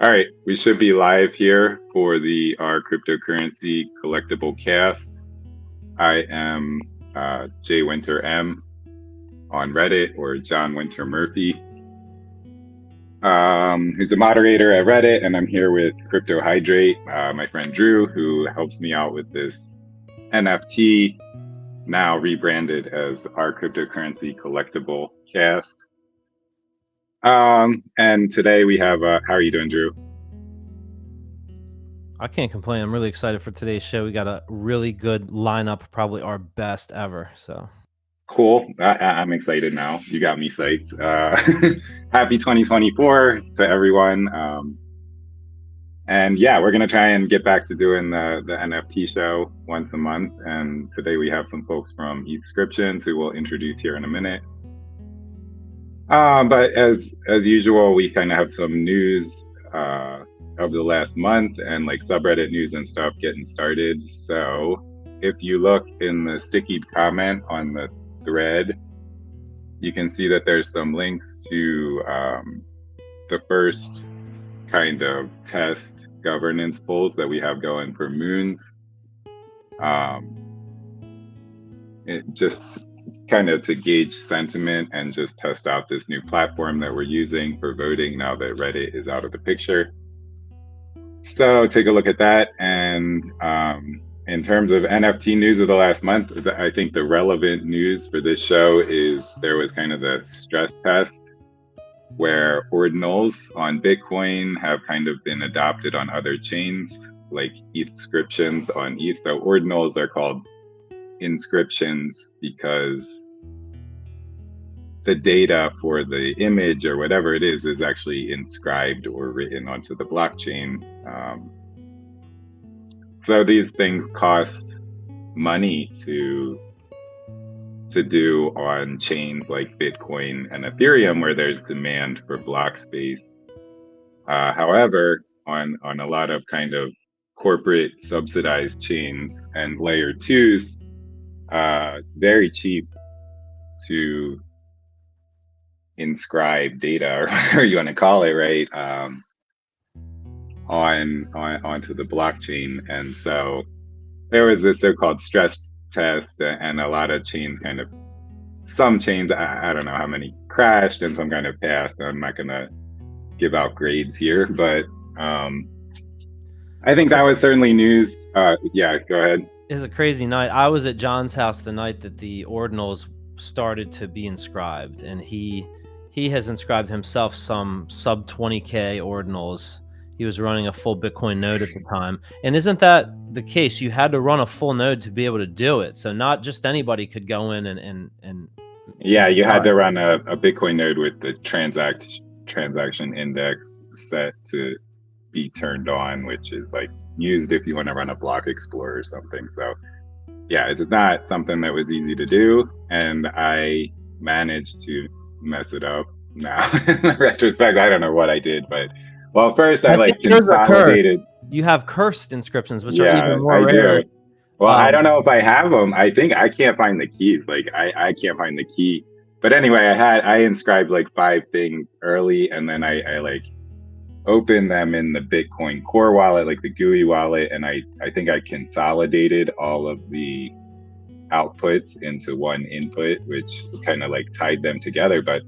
All right, we should be live here for the our cryptocurrency collectible cast. I am jwinterm on Reddit, or John Winter Murphy, who's a moderator at Reddit, and I'm here with Crypto Hydrate, my friend Drew, who helps me out with this NFT, now rebranded as our cryptocurrency collectible cast. And today we have, how are you doing, Drew? I can't complain. I'm really excited for today's show. We got a really good lineup, probably our best ever. So Cool. I'm excited now. You got me psyched. Happy 2024 to everyone. And yeah, we're gonna try and get back to doing the NFT show once a month. And today we have some folks from ETHscriptions who we'll introduce here in a minute. But as usual, we kind of have some news of the last month and like subreddit news and stuff getting started. So if you look in the sticky comment on the thread, you can see that there's some links to the first kind of test governance polls that we have going for moons. It just kind of to gauge sentiment and just test out this new platform that we're using for voting now that Reddit is out of the picture. So take a look at that. And in terms of NFT news of the last month, I think the relevant news for this show is there was kind of the stress test where ordinals on Bitcoin have kind of been adopted on other chains like ETHscriptions on ETH. So ordinals are called inscriptions because the data for the image or whatever it is actually inscribed or written onto the blockchain. So these things cost money to do on chains like Bitcoin and Ethereum, where there's demand for block space. However, on a lot of kind of corporate subsidized chains and layer twos, it's very cheap to inscribe data, or whatever you want to call it, right? Onto the blockchain. And so there was this so-called stress test, and a lot of chains kind of, some chains, I don't know how many crashed and some kind of passed. I'm not gonna give out grades here, but I think that was certainly news. Yeah, go ahead. it was a crazy night. I was at John's house the night that the ordinals started to be inscribed, and he has inscribed himself some sub 20K ordinals. He was running a full Bitcoin node at the time. And isn't that the case? You had to run a full node to be able to do it. So not just anybody could go in and Yeah, you had to run a Bitcoin node with the transaction index set to be turned on, which is like used if you want to run a block explorer or something. So yeah, it's not something that was easy to do, and I managed to mess it up. Now in retrospect, I don't know what I did, but well, first I I like think those are cursed. consolidated. You have cursed inscriptions, which are Yeah, even more I rare. do. Well, I don't know if I have them. I think I can't find the keys. Like I can't find the key. But anyway, I inscribed like 5 things early, and then I like opened them in the Bitcoin Core wallet, like the GUI wallet, and I think I consolidated all of the outputs into one input, which kind of like tied them together. But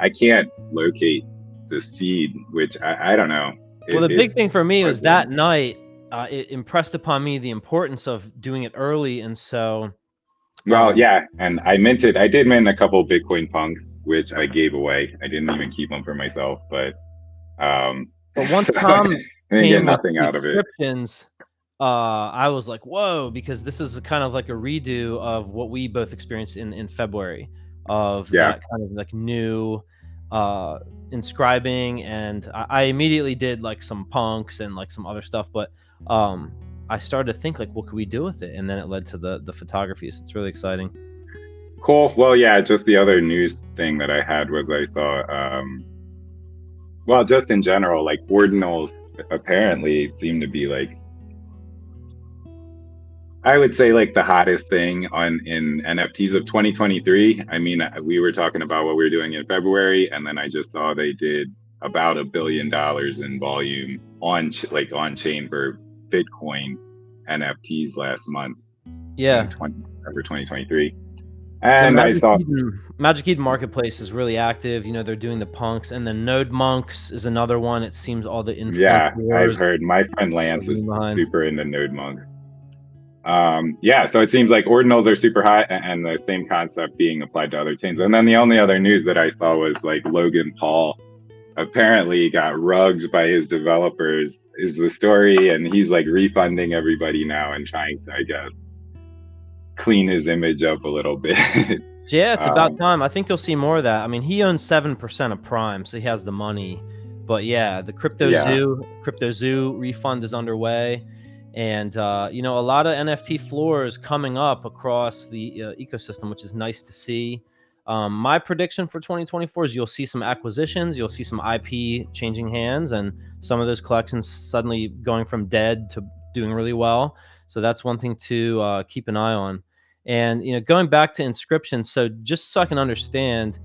I can't locate the seed, which I don't know. Well, the big thing for me was that frustrating. night, it impressed upon me the importance of doing it early, and so Well, yeah, and I minted. I did mint a couple Bitcoin punks, which I gave away. I didn't even keep them for myself, but once so Tom I didn't get came with nothing the out of it. inscriptions, I was like, whoa, because this is kind of like a redo of what we both experienced in February, of Yeah, that kind of like new inscribing. And I immediately did like some punks and like some other stuff, but I started to think like, what could we do with it? And then it led to the photography. So it's really exciting. cool. Well, yeah, just the other news thing that I had was I saw, well, just in general, like ordinals apparently seem to be like, I would say like the hottest thing on in NFTs of 2023. I mean, we were talking about what we were doing in February, and then I just saw they did about $1 billion in volume on on chain for Bitcoin NFTs last month in Yeah. November 2023. The And I Magic saw, Eden Magic Eden marketplace is really active. You know, they're doing the punks, and then Node Monks is another one. It seems all the yeah, I've influencers heard my friend are Lance getting is behind. super into Node Monk. Yeah, so it seems like ordinals are super hot, and the same concept being applied to other chains. And then the only other news that I saw was like Logan Paul apparently got rugged by his developers, is the story, and he's like refunding everybody now and trying to, I guess, clean his image up a little bit. Yeah, it's about um, time. I think you'll see more of that. I mean, he owns 7% of Prime, so he has the money. But yeah, the yeah, Crypto Zoo refund is underway, and you know, a lot of NFT floors coming up across the ecosystem, which is nice to see. My prediction for 2024 is you'll see some acquisitions, you'll see some IP changing hands, and some of those collections suddenly going from dead to doing really well. So that's one thing to keep an eye on. And you know, going back to inscriptions, so just so I can understand,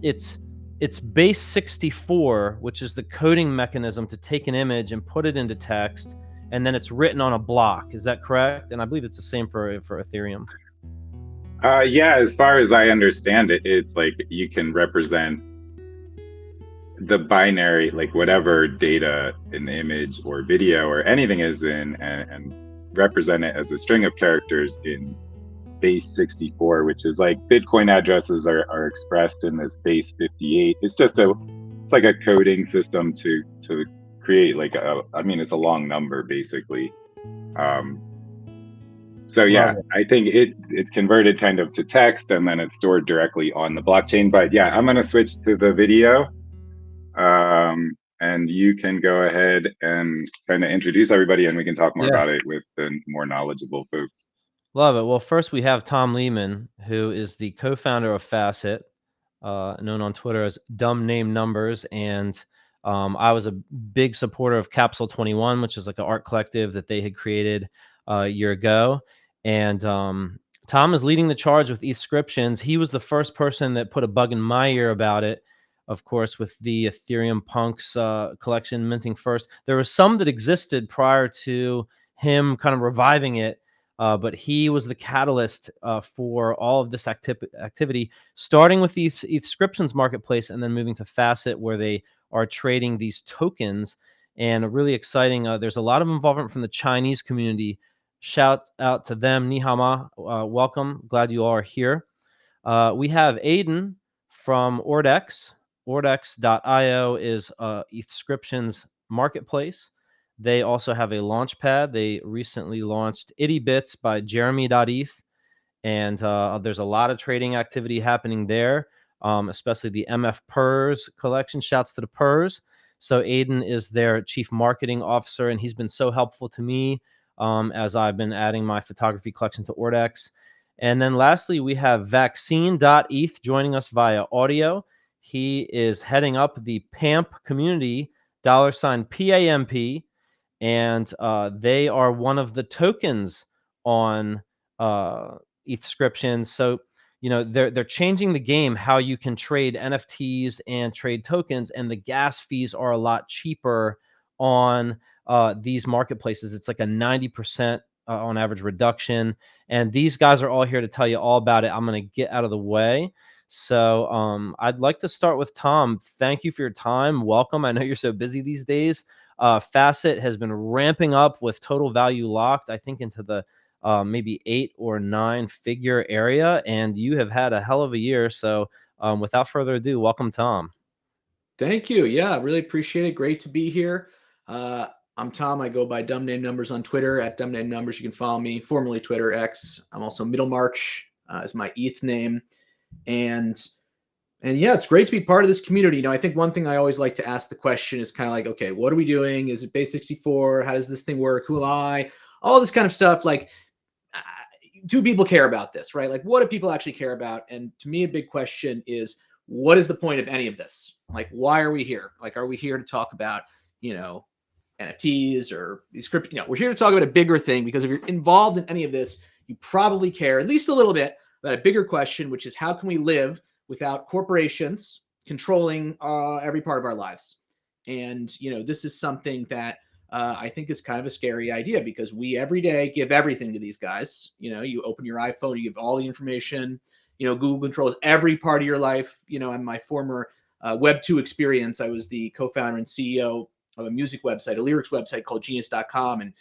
it's base 64, which is the coding mechanism to take an image and put it into text, and then it's written on a block. Is that correct? And I believe it's the same for Ethereum. yeah. As far as I understand it, it's like you can represent the binary, like whatever data an image or video or anything is in, and represent it as a string of characters in base 64, which is like Bitcoin addresses are expressed in this base 58. It's like a coding system to create like I mean, it's a long number basically. Um, so Love yeah, it. I think it's converted kind of to text and then it's stored directly on the blockchain. But yeah, I'm gonna switch to the video. And you can go ahead and kind of introduce everybody and we can talk more Yeah. about it with the more knowledgeable folks. Love it. Well, first we have Tom Lehman, who is the co-founder of Facet, known on Twitter as Dumb Name Numbers, and I was a big supporter of Capsule 21, which is like an art collective that they had created a year ago. And Tom is leading the charge with ETHscriptions. He was the first person that put a bug in my ear about it. Of course, with the Ethereum Punks collection minting first, there was some that existed prior to him kind of reviving it. But he was the catalyst for all of this activity, starting with the ETHscriptions marketplace and then moving to Facet, where they are trading these tokens. And really exciting. There's a lot of involvement from the Chinese community. Shout out to them. Ni hao ma. Welcome. Glad you all are here. We have Aiden from Ordex. Ordex.io is ETHscriptions marketplace. They also have a launch pad. They recently launched Itty Bits by Jeremy.eth, and there's a lot of trading activity happening there, especially the MF PERS collection. Shouts to the PERS. So Aiden is their chief marketing officer, and he's been so helpful to me as I've been adding my photography collection to Ordex. And then lastly, we have Vaccine.eth joining us via audio. He is heading up the PAMP community, $PAMP, and they are one of the tokens on ETHscriptions. So you know they're changing the game how you can trade NFTs and trade tokens, and the gas fees are a lot cheaper on these marketplaces. It's like a 90% on average reduction, and these guys are all here to tell you all about it. I'm going to get out of the way. So I'd like to start with Tom. Thank you for your time. Welcome. I know you're so busy these days. Facet has been ramping up with total value locked, I think, into the maybe 8 or 9 figure area, and you have had a hell of a year. So without further ado, welcome, Tom. Thank you. Yeah, really appreciate it. Great to be here. I'm Tom. I go by Dumb Name Numbers on Twitter at Dumb Name Numbers. You can follow me, formerly Twitter X. I'm also Middlemarch is my ETH name, and yeah, it's great to be part of this community. You know, I think one thing I always like to ask the question is kind of like, okay, what are we doing? Is it base 64? How does this thing work? Who am I? All this kind of stuff. Like, do people care about this, right? Like, what do people actually care about? And to me, a big question is, what is the point of any of this? Like, why are we here? Like, are we here to talk about, you know, NFTs or these crypto? You know, we're here to talk about a bigger thing, because if you're involved in any of this, you probably care at least a little bit about a bigger question, which is how can we live without corporations controlling every part of our lives. And, this is something that I think is kind of a scary idea, because we every day give everything to these guys. You open your iPhone, you give all the information. Google controls every part of your life. In my former Web 2 experience, I was the co-founder and CEO of a music website, a lyrics website called genius.com, and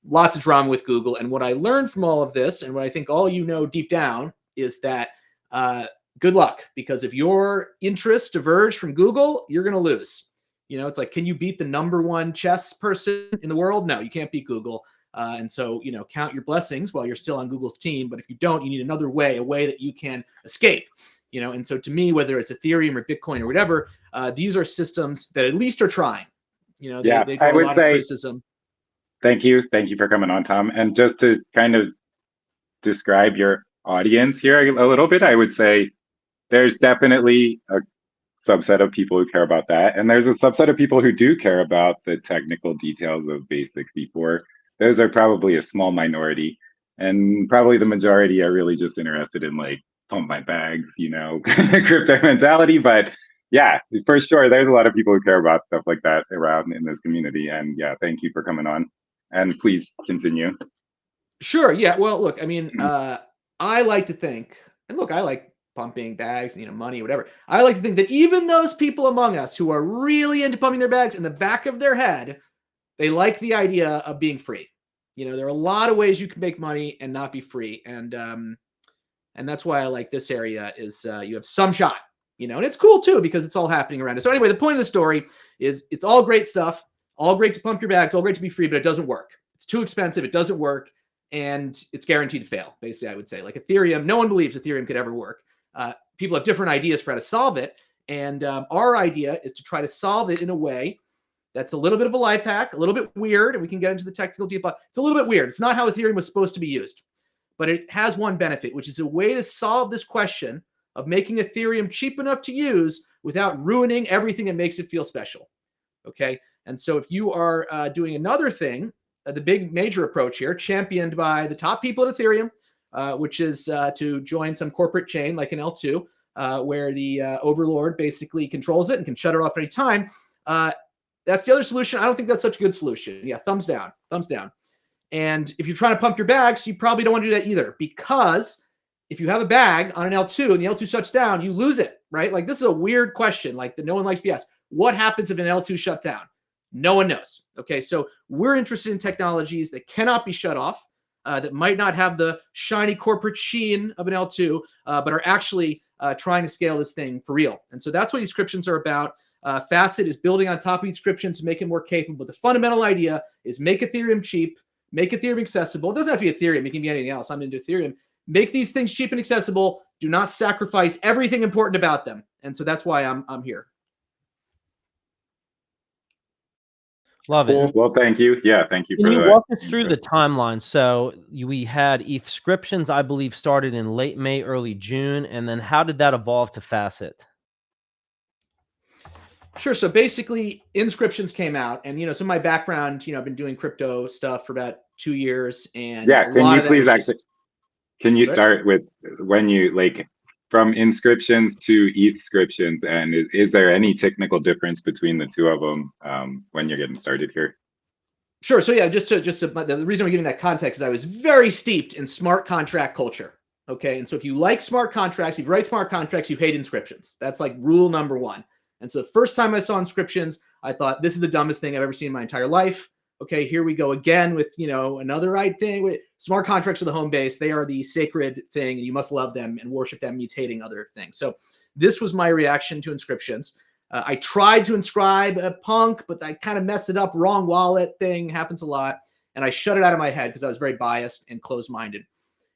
lots of drama with Google. And what I learned from all of this, and what I think all deep down, is that good luck, because if your interests diverge from Google, you're going to lose. It's like, can you beat the #1 chess person in the world? No, you can't beat Google. And so, count your blessings while you're still on Google's team. But if you don't, you need another way, a way that you can escape. And so to me, whether it's Ethereum or Bitcoin or whatever, these are systems that at least are trying. They draw a lot of criticism. Thank you for coming on, Tom. And just to kind of describe your audience here a little bit, I would say there's definitely a subset of people who care about that, and there's a subset of people who do care about the technical details of basic C4. Those are probably a small minority, and probably the majority are really just interested in like pump my bags, crypto mentality. But yeah, for sure, there's a lot of people who care about stuff like that around in this community. And yeah, thank you for coming on, and please continue. Sure. Yeah. Well, look, I mean, I like to think, and look, I like pumping bags, money, whatever. I like to think that even those people among us who are really into pumping their bags, in the back of their head, they like the idea of being free. There are a lot of ways you can make money and not be free. And that's why I like this area, is you have some shot, and it's cool too, because it's all happening around us. So anyway, the point of the story is it's all great stuff, all great to pump your bags, all great to be free, but it doesn't work. It's too expensive. It doesn't work. And it's guaranteed to fail. Basically, I would say, like Ethereum, no one believes Ethereum could ever work. People have different ideas for how to solve it. And our idea is to try to solve it in a way that's a little bit of a life hack, a little bit weird, and we can get into the technical detail. It's a little bit weird. It's not how Ethereum was supposed to be used, but it has one benefit, which is a way to solve this question of making Ethereum cheap enough to use without ruining everything that makes it feel special. Okay. And so if you are doing another thing, the big major approach here, championed by the top people at Ethereum, which is to join some corporate chain like an L2, where the overlord basically controls it and can shut it off any time. That's the other solution. I don't think that's such a good solution. Yeah, thumbs down, thumbs down. And if you're trying to pump your bags, you probably don't want to do that either, because if you have a bag on an L2 and the L2 shuts down, you lose it, right? Like, this is a weird question, like, that no one likes to be asked. What happens if an L2 shut down? No one knows. Okay, so we're interested in technologies that cannot be shut off, that might not have the shiny corporate sheen of an L2, but are actually trying to scale this thing for real. And so that's what ETHscriptions are about. Facet is building on top of ETHscriptions to make it more capable. But the fundamental idea is make Ethereum cheap, make Ethereum accessible. It doesn't have to be Ethereum. It can be anything else. I'm into Ethereum. Make these things cheap and accessible. Do not sacrifice everything important about them. And so that's why I'm here. Love it. Well, thank you. Yeah, thank you for that. Can you walk us through the timeline? So we had ETHscriptions, I believe, started in late May, early June, and then how did that evolve to Facet? Sure. So basically, Inscriptions came out, and so my background, I've been doing crypto stuff for about 2 years, and yeah, can you please actually, can you start with when you from Inscriptions to ETHscriptions, and is there any technical difference between the two of them when you're getting started here? Sure. So yeah, just the reason we're giving that context is I was very steeped in smart contract culture. Okay, and so if you like smart contracts, if you write smart contracts, you hate Inscriptions. That's like rule number one. And so the first time I saw Inscriptions, I thought, this is the dumbest thing I've ever seen in my entire life. Okay, here we go again with, another right thing. Smart contracts are the home base. They are the sacred thing, and you must love them, and worship them means hating other things. So this was my reaction to Inscriptions. I tried to inscribe a punk, but I kind of messed it up. Wrong wallet thing happens a lot. And I shut it out of my head because I was very biased and closed-minded.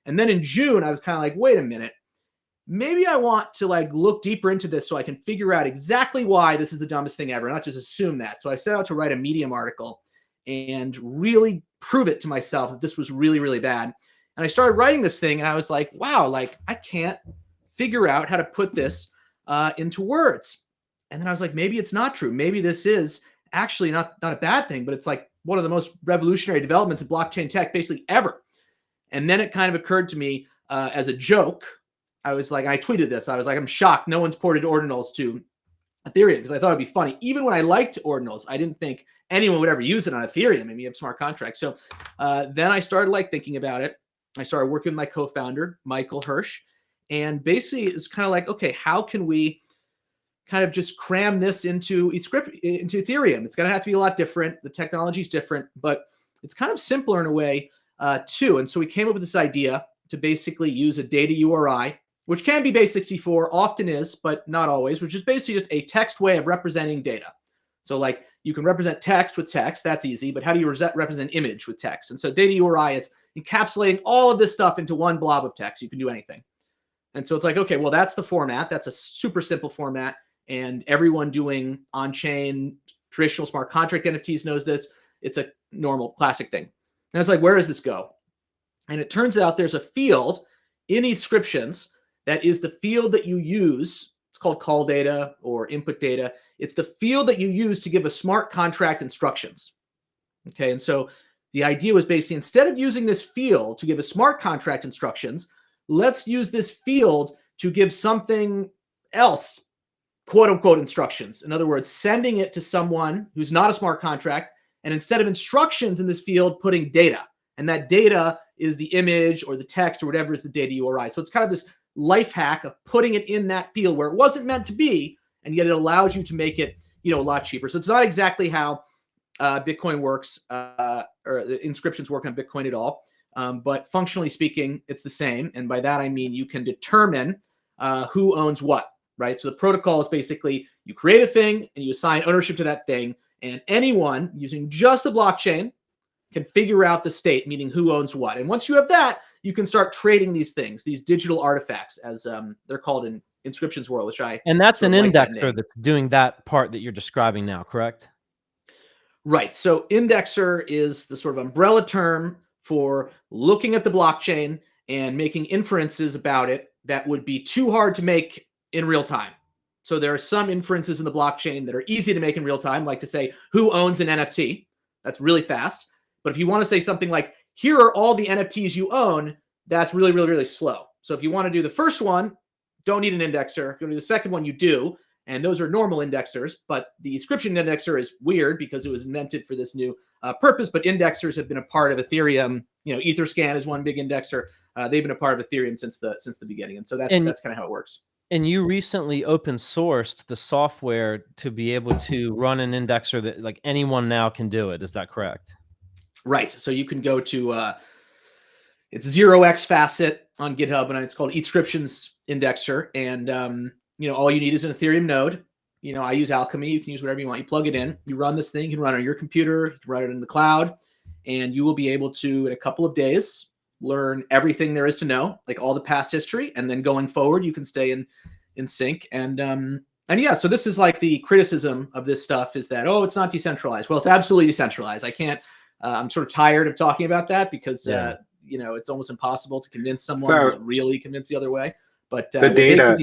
And then in June, I was kind of like, wait a minute. Maybe I want to look deeper into this so I can figure out exactly why this is the dumbest thing ever, not just assume that. So I set out to write a Medium article and really prove it to myself that this was really, really bad. And I started writing this thing, and I was like, wow, I can't figure out how to put this into words. And then I was like, maybe it's not true. Maybe this is actually not a bad thing, but it's like one of the most revolutionary developments in blockchain tech basically ever. And then it kind of occurred to me as a joke. I was like, I tweeted this. I was like, I'm shocked no one's ported ordinals to Ethereum because I thought it'd be funny. Even when I liked ordinals, I didn't think anyone would ever use it on Ethereum. I mean, you have smart contracts. So then I started like thinking about it. I started working with my co-founder, Michael Hirsch, and basically it's kind of like, okay, how can we kind of just cram this into Ethereum? It's going to have to be a lot different. The technology is different, but it's kind of simpler in a way too. And so we came up with this idea to basically use a data URI, which can be base64, often is, but not always, which is basically just a text way of representing data. So like you can represent text with text, that's easy, but how do you represent image with text? And so data URI is encapsulating all of this stuff into one blob of text. You can do anything. And so it's like, okay, well, that's the format. That's a super simple format. And everyone doing on-chain traditional smart contract NFTs knows this. It's a normal classic thing. And it's like, where does this go? And it turns out there's a field in ETHscriptions that is the field that you use. It's called call data or input data. It's the field that you use to give a smart contract instructions. Okay, and so the idea was basically instead of using this field to give a smart contract instructions, let's use this field to give something else, quote unquote, instructions. In other words, sending it to someone who's not a smart contract, and instead of instructions in this field, putting data. And that data is the image or the text or whatever is the data URI. So it's kind of this life hack of putting it in that field where it wasn't meant to be, and yet it allows you to make it, a lot cheaper. So it's not exactly how Bitcoin works or the inscriptions work on Bitcoin at all. But functionally speaking, it's the same. And by that, I mean you can determine who owns what, right? So the protocol is basically you create a thing and you assign ownership to that thing. And anyone using just the blockchain can figure out the state, meaning who owns what. And once you have that, you can start trading these things, these digital artifacts, as they're called in inscriptions world, which I And that's an like that indexer that's doing that part that you're describing now, correct? Right. So indexer is the sort of umbrella term for looking at the blockchain and making inferences about it that would be too hard to make in real time. So there are some inferences in the blockchain that are easy to make in real time, like to say who owns an NFT. That's really fast. But if you want to say something like, here are all the NFTs you own, that's really, really, really slow. So if you want to do the first one, don't need an indexer. If you want to do the second one, you do. And those are normal indexers. But the inscription indexer is weird because it was invented for this new purpose. But indexers have been a part of Ethereum. Etherscan is one big indexer. They've been a part of Ethereum since the beginning. And so that's kind of how it works. And you recently open sourced the software to be able to run an indexer that like anyone now can do it. Is that correct? Right. So you can go to it's 0x Facet on GitHub, and it's called ETHscriptions indexer. And all you need is an Ethereum node. I use Alchemy. You can use whatever you want. You plug it in. You run this thing. You can run it on your computer. You can run it in the cloud, and you will be able to, in a couple of days, learn everything there is to know, like all the past history, and then going forward, you can stay in sync. And yeah, so this is like the criticism of this stuff is that, it's not decentralized. Well, it's absolutely decentralized. I can't. I'm sort of tired of talking about that because it's almost impossible to convince someone who's really convinced the other way. But the data.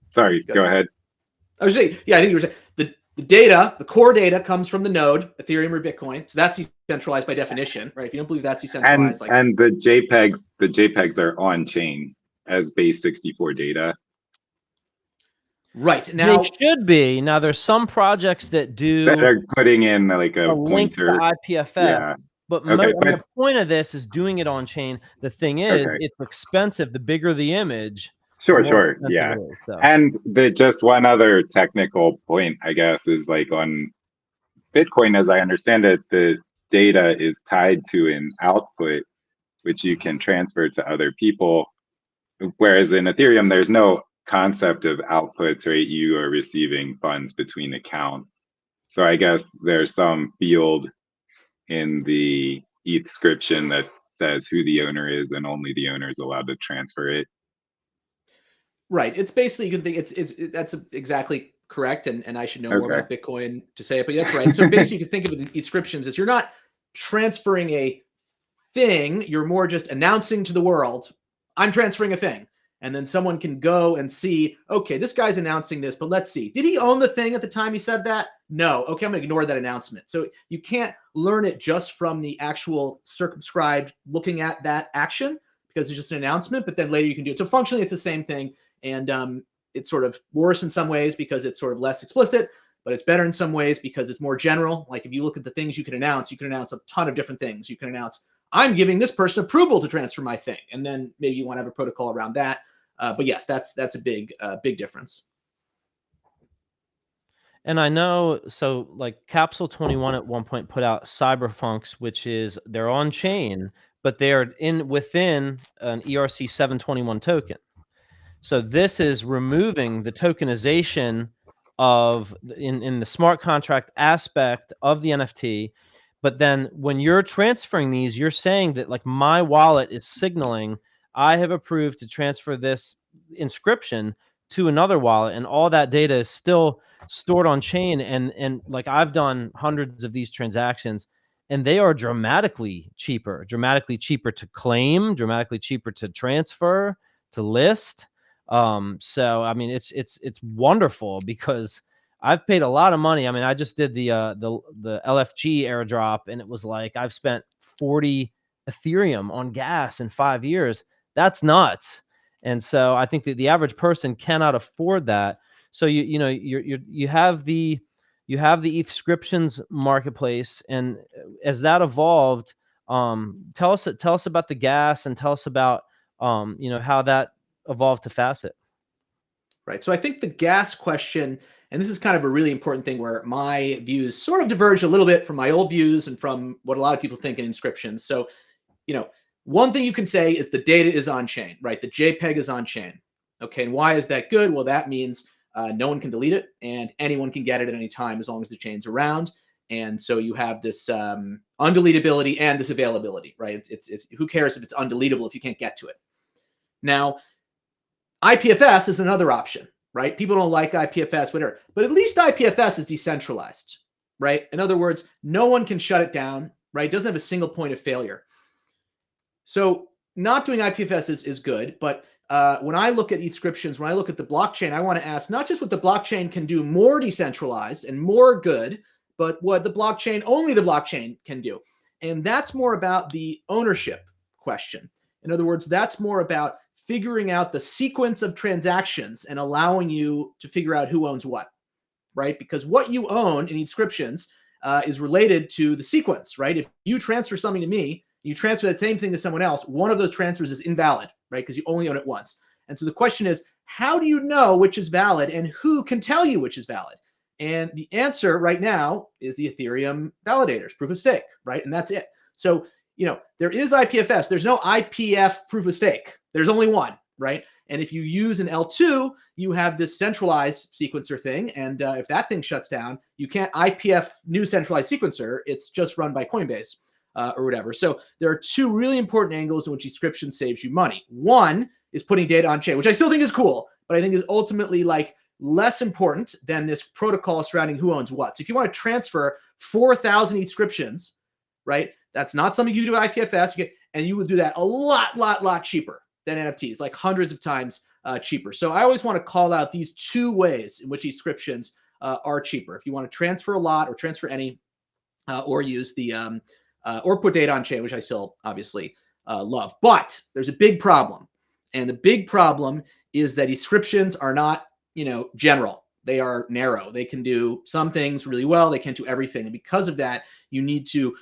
Sorry, go ahead. I was saying, I think you were saying the data, the core data comes from the node, Ethereum or Bitcoin. So that's decentralized by definition, right? If you don't believe that's decentralized, and the JPEGs are on chain as base64 data. Right. Now they should be. Now there's some projects that are putting in like a link pointer to IPFS. Yeah. But the point of this is doing it on chain. The thing is, it's expensive. The bigger the image. Sure. Yeah. So. And just one other technical point, I guess, is like on Bitcoin, as I understand it, the data is tied to an output, which you can transfer to other people. Whereas in Ethereum, there's no concept of outputs, right? You are receiving funds between accounts. So I guess there's some field in the ETHscription that says who the owner is, and only the owner is allowed to transfer it. Right. It's basically, you can think that's exactly correct. And I should know more about Bitcoin to say it, but that's right. So basically you can think of it ETHscriptions as you're not transferring a thing, you're more just announcing to the world, I'm transferring a thing. And then someone can go and see, okay, this guy's announcing this, but let's see. Did he own the thing at the time he said that? No. Okay, I'm going to ignore that announcement. So you can't learn it just from the actual circumscribed looking at that action because it's just an announcement, but then later you can do it. So functionally, it's the same thing. And it's sort of worse in some ways because it's sort of less explicit, but it's better in some ways because it's more general. Like if you look at the things you can announce a ton of different things. You can announce, I'm giving this person approval to transfer my thing. And then maybe you want to have a protocol around that. But yes, that's a big difference. And I know, so like Capsule 21 at one point put out Cyberfunks, which is they're on chain, but they are within an ERC 721 token. So this is removing the tokenization of in the smart contract aspect of the NFT. But then when you're transferring these, you're saying that like my wallet is signaling I have approved to transfer this inscription to another wallet, and all that data is still stored on chain. And like I've done hundreds of these transactions, and they are dramatically cheaper to claim, dramatically cheaper to transfer, to list. So I mean, it's wonderful because I've paid a lot of money. I mean, I just did the LFG airdrop, and it was like I've spent 40 Ethereum on gas in 5 years. That's nuts. And so I think that the average person cannot afford that. So you have the ETHscriptions marketplace, and as that evolved, tell us about the gas, and tell us about how that evolved to Facet. Right. So I think the gas question, and this is kind of a really important thing where my views sort of diverge a little bit from my old views and from what a lot of people think in inscriptions. So, one thing you can say is the data is on chain, right? The JPEG is on chain. Okay. And why is that good? Well, that means no one can delete it and anyone can get it at any time as long as the chain's around. And so you have this undeletability and this availability, right? It's who cares if it's undeletable if you can't get to it. Now, IPFS is another option, right? People don't like IPFS, whatever, but at least IPFS is decentralized, right? In other words, no one can shut it down, right? It doesn't have a single point of failure. So not doing IPFS is good, but when I look at ETHscriptions, when I look at the blockchain, I want to ask not just what the blockchain can do more decentralized and more good, but what only the blockchain can do. And that's more about the ownership question. In other words, that's more about figuring out the sequence of transactions and allowing you to figure out who owns what, right? Because what you own in ETHscriptions is related to the sequence, right? If you transfer something to me, you transfer that same thing to someone else, one of those transfers is invalid, right? Because you only own it once. And so the question is, how do you know which is valid and who can tell you which is valid? And the answer right now is the Ethereum validators, proof of stake, right? And that's it. So, there is IPFS. There's no IPF proof of stake. There's only one, right? And if you use an L2, you have this centralized sequencer thing. And if that thing shuts down, you can't IPF new centralized sequencer. It's just run by Coinbase or whatever. So there are two really important angles in which ETHscription saves you money. One is putting data on chain, which I still think is cool, but I think is ultimately like less important than this protocol surrounding who owns what. So if you want to transfer 4,000 ETHscriptions, right? That's not something you do with IPFS, and you would do that a lot cheaper than NFTs, like hundreds of times cheaper. So I always want to call out these two ways in which ETHscriptions are cheaper. If you want to transfer a lot or transfer any, or use the or put data on chain, which I still obviously love. But there's a big problem, and the big problem is that ETHscriptions are not general. They are narrow. They can do some things really well. They can't do everything. And because of that, you need to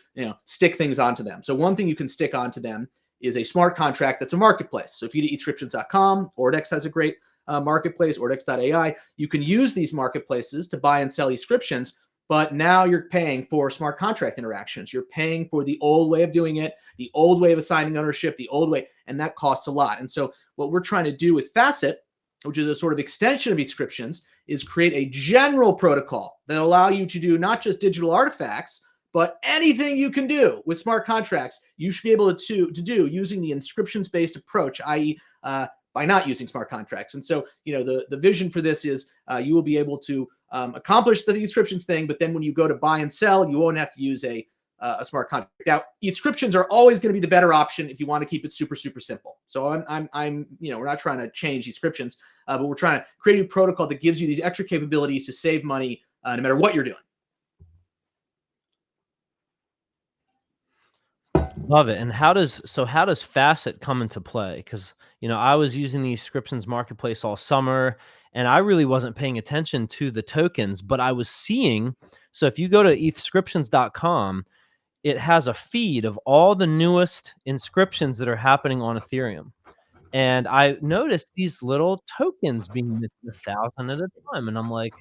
stick things onto them. So one thing you can stick onto them is a smart contract that's a marketplace. So if you do ETHscriptions.com, Ordex has a great marketplace, Ordex.ai. You can use these marketplaces to buy and sell ETHscriptions, but now you're paying for smart contract interactions. You're paying for the old way of doing it, the old way of assigning ownership, the old way, and that costs a lot. And so what we're trying to do with Facet, which is a sort of extension of ETHscriptions, is create a general protocol that allow you to do not just digital artifacts, but anything you can do with smart contracts, you should be able to do using the inscriptions-based approach, i.e. By not using smart contracts. And so, the vision for this is you will be able to accomplish the ETHscriptions thing, but then when you go to buy and sell, you won't have to use a smart contract. Now, ETHscriptions are always going to be the better option if you want to keep it super simple. So we're not trying to change ETHscriptions, but we're trying to create a protocol that gives you these extra capabilities to save money no matter what you're doing. Love it. And how does Facet come into play? Because I was using the ETHscriptions marketplace all summer, And I really wasn't paying attention to the tokens, but I was seeing. So if you go to ETHscriptions.com, it has a feed of all the newest inscriptions that are happening on Ethereum. And I noticed these little tokens being minted 1,000 at a time. And I'm like,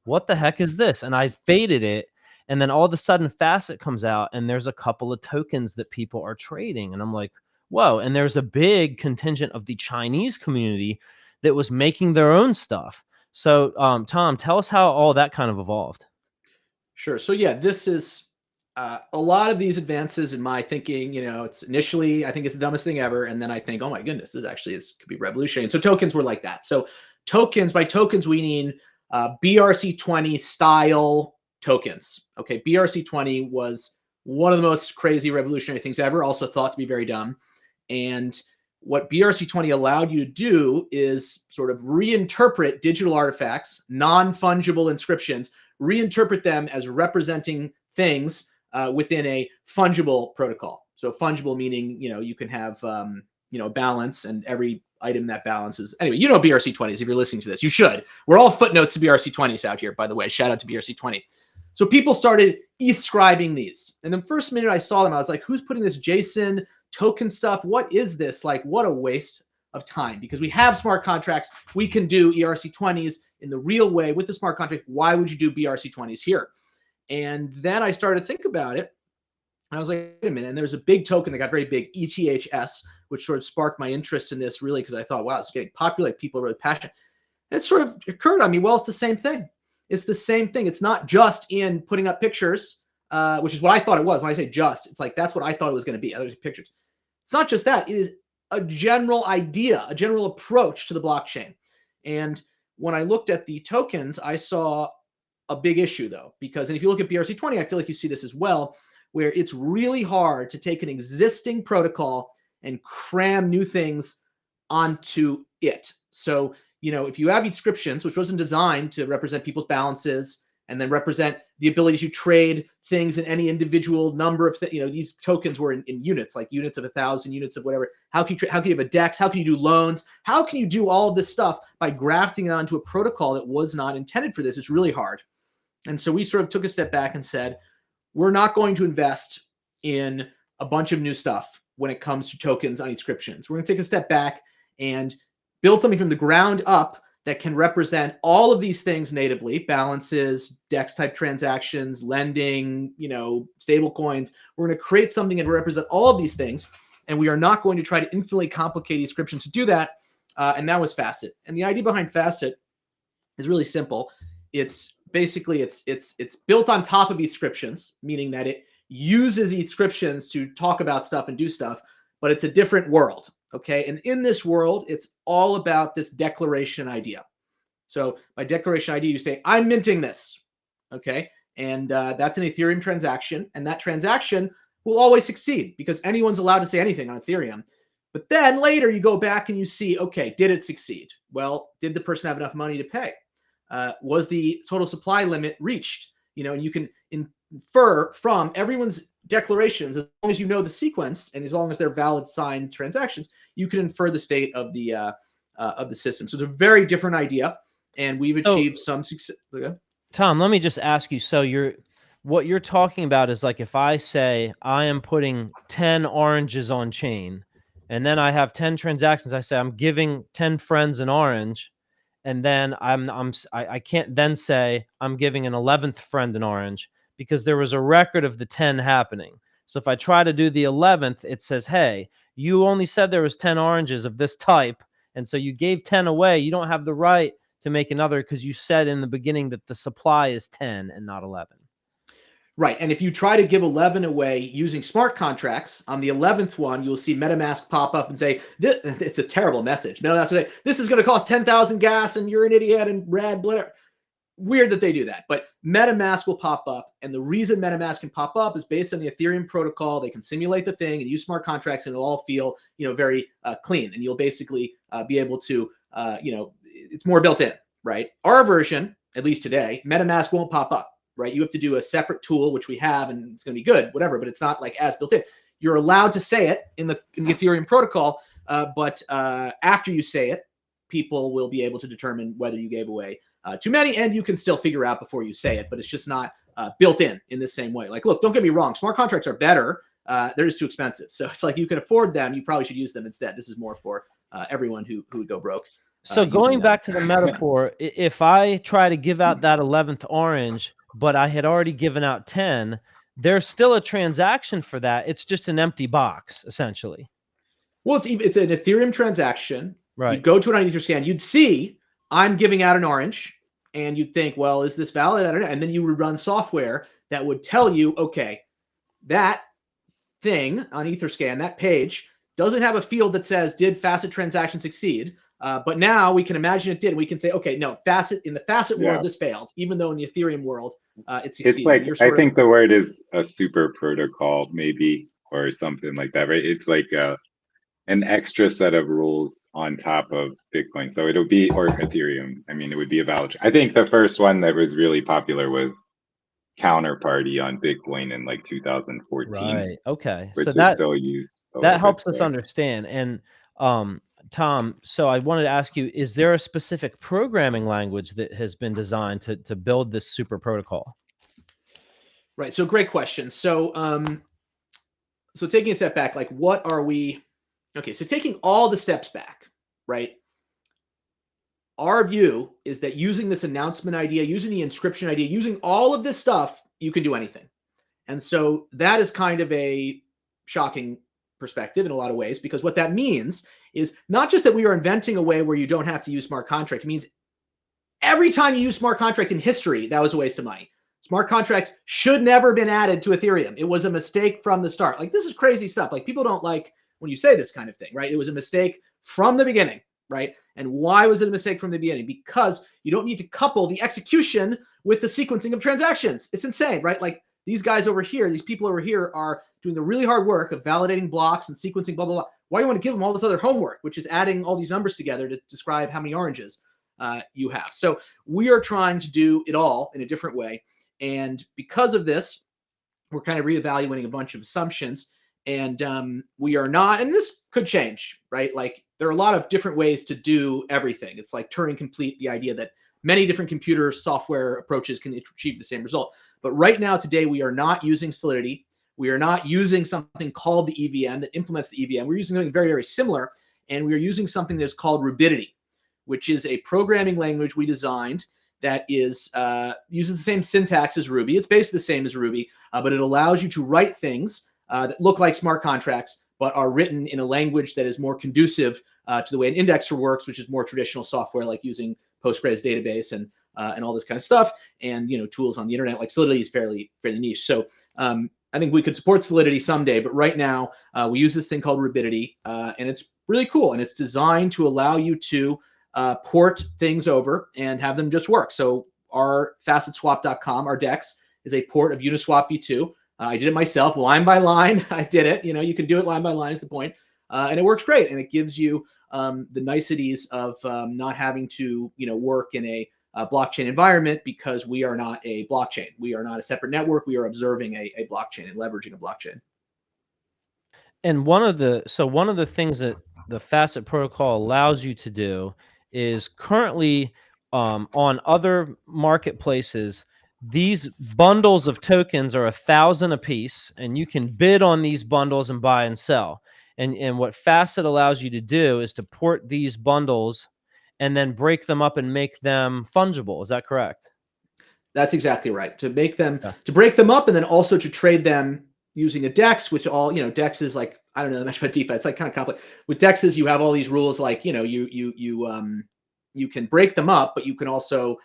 what the heck is this? And I faded it. And then all of a sudden, Facet comes out, and there's a couple of tokens that people are trading. And I'm like, whoa. And there's a big contingent of the Chinese community that was making their own stuff. So, Tom, tell us how all that kind of evolved. Sure. So yeah, this is a lot of these advances in my thinking. It's initially I think it's the dumbest thing ever, and then I think, oh my goodness, this actually could be revolutionary. And so tokens were like that. So tokens, by tokens we mean BRC20 style tokens. Okay, BRC20 was one of the most crazy revolutionary things ever. Also thought to be very dumb. And what BRC20 allowed you to do is sort of reinterpret digital artifacts, non-fungible inscriptions, reinterpret them as representing things within a fungible protocol. So fungible meaning, you can have, balance, and every item that balances. Anyway, BRC20s. If you're listening to this, you should. We're all footnotes to BRC20s out here, by the way. Shout out to BRC20. So people started ETHscribing these. And the first minute I saw them, I was like, who's putting this JSON token stuff? What is this? Like, what a waste of time, because we have smart contracts. We can do ERC20s in the real way with the smart contract. Why would you do BRC20s here? And then I started to think about it. I was like, wait a minute. And there's a big token that got very big, ETHs, which sort of sparked my interest in this, really, because I thought, wow, it's getting popular. Like, people are really passionate. And it sort of occurred on me, well, it's the same thing. It's the same thing. It's not just in putting up pictures, which is what I thought it was. When I say just, it's like that's what I thought it was going to be, other pictures. It's not just that. It is a general idea, a general approach to the blockchain. And when I looked at the tokens, I saw a big issue, though, because, and if you look at BRC20, I feel like you see this as well, where it's really hard to take an existing protocol and cram new things onto it. So, if you have ETHscriptions, which wasn't designed to represent people's balances and then represent the ability to trade things in any individual number of these tokens were in units, like units of 1,000, units of whatever. How can you have a DEX? How can you do loans? How can you do all of this stuff by grafting it onto a protocol that was not intended for this? It's really hard. And so we sort of took a step back and said, we're not going to invest in a bunch of new stuff when it comes to tokens on ETHscriptions. We're going to take a step back and build something from the ground up that can represent all of these things natively: balances, DEX type transactions, lending, stable coins. We're going to create something and represent all of these things. And we are not going to try to infinitely complicate ETHscriptions to do that. And that was Facet. And the idea behind Facet is really simple. It's basically, it's built on top of ETHscriptions, meaning that it uses ETHscriptions to talk about stuff and do stuff, but it's a different world. Okay. And in this world, it's all about this declaration idea. So by declaration idea, you say, I'm minting this. Okay. And that's an Ethereum transaction. And that transaction will always succeed because anyone's allowed to say anything on Ethereum. But then later you go back and you see, okay, did it succeed? Well, did the person have enough money to pay? Was the total supply limit reached? And you can infer from everyone's declarations, as long as you know the sequence and as long as they're valid signed transactions, you can infer the state of the system. So it's a very different idea, and we've achieved some success. Okay. Tom, let me just ask you. So what you're talking about is like if I say I am putting 10 oranges on chain, and then I have 10 transactions. I say I'm giving 10 friends an orange, and then I can't then say I'm giving an 11th friend an orange because there was a record of the 10 happening. So if I try to do the 11th, it says, hey, you only said there was 10 oranges of this type, and so you gave 10 away. You don't have the right to make another because you said in the beginning that the supply is 10 and not 11. Right. And if you try to give 11 away using smart contracts, on the 11th one, you'll see MetaMask pop up and say, it's a terrible message. MetaMask will say, this is going to cost 10,000 gas and you're an idiot and red, whatever. Weird that they do that. But MetaMask will pop up. And the reason MetaMask can pop up is based on the Ethereum protocol. They can simulate the thing and use smart contracts, and it'll all feel, very clean. And you'll basically be able to, it's more built in, right? Our version, at least today, MetaMask won't pop up. Right, you have to do a separate tool, which we have, and it's going to be good, whatever. But it's not like as built in. You're allowed to say it in the Ethereum protocol, but after you say it, people will be able to determine whether you gave away too many, and you can still figure out before you say it, but it's just not built in the same way. Like, look, don't get me wrong, smart contracts are better. They're just too expensive. So it's like, you can afford them, you probably should use them instead. This is more for everyone who would go broke. So going back to the metaphor, if I try to give out that 11th orange, but I had already given out 10, there's still a transaction for that. It's just an empty box, essentially. Well, it's an Ethereum transaction. Right. You'd go to it on EtherScan. You'd see I'm giving out an orange, and you'd think, well, is this valid? I don't know. And then you would run software that would tell you, okay, that thing on EtherScan, that page, doesn't have a field that says, did facet transaction succeed? But now we can imagine it did. We can say, okay, no, in the facet world, this failed, even though in the Ethereum world, it succeeded. It's like, I think the word is a super protocol, maybe, or something like that, right? It's like an extra set of rules on top of Bitcoin. So it'll be, or Ethereum, I mean, it would be a valid. I think the first one that was really popular was Counterparty on Bitcoin in like 2014. Right. Okay. Which so is that still used. That helps us understand. And Tom, so I wanted to ask you, is there a specific programming language that has been designed to build this super protocol? Right. So great question. So so taking a step back, like, what are we? Okay. So taking all the steps back, right? Our view is that using this announcement idea, using the inscription idea, using all of this stuff, you can do anything. And so that is kind of a shocking perspective in a lot of ways, because what that means is not just that we are inventing a way where you don't have to use smart contract. It means every time you use smart contract in history, that was a waste of money. Smart contracts should never have been added to Ethereum. It was a mistake from the start. Like, this is crazy stuff. Like, people don't like when you say this kind of thing, right? It was a mistake from the beginning, right? And why was it a mistake from the beginning? Because you don't need to couple the execution with the sequencing of transactions. It's insane, right? Like, these guys over here, these people over here are doing the really hard work of validating blocks and sequencing, blah, blah, blah. Why do you want to give them all this other homework, which is adding all these numbers together to describe how many oranges you have? So we are trying to do it all in a different way. And because of this, we're kind of reevaluating a bunch of assumptions. And we are not, and this could change, right? Like, there are a lot of different ways to do everything. It's like Turing complete, the idea that many different computer software approaches can achieve the same result. But right now, today, we are not using Solidity. We are not using something called the EVM that implements the EVM. We're using something very, very similar. And we are using something that's called Rubidity, which is a programming language we designed that is uses the same syntax as Ruby. It's basically the same as Ruby, but it allows you to write things that look like smart contracts, but are written in a language that is more conducive to the way an indexer works, which is more traditional software, like using Postgres database and all this kind of stuff, and tools on the internet. Like, Solidity is fairly niche. So I think we could support Solidity someday, but right now we use this thing called Rubidity, and it's really cool, and it's designed to allow you to port things over and have them just work. So our facetswap.com, our DEX, is a port of Uniswap v2. I did it myself, line by line. I did it. You can do it line by line is the point. And it works great. And it gives you the niceties of not having to, work in a blockchain environment, because we are not a blockchain. We are not a separate network. We are observing a blockchain and leveraging a blockchain. And one of the things that the Facet protocol allows you to do is currently on other marketplaces, these bundles of tokens are 1,000 a piece, and you can bid on these bundles and buy and sell. And what Facet allows you to do is to port these bundles and then break them up and make them fungible. Is that correct? That's exactly right. To make them, to break them up, and then also to trade them using a DEX, which all, DEX is like, I don't know much about DeFi. It's like kind of complex. With DEXs, you have all these rules, like, you can break them up, but you can also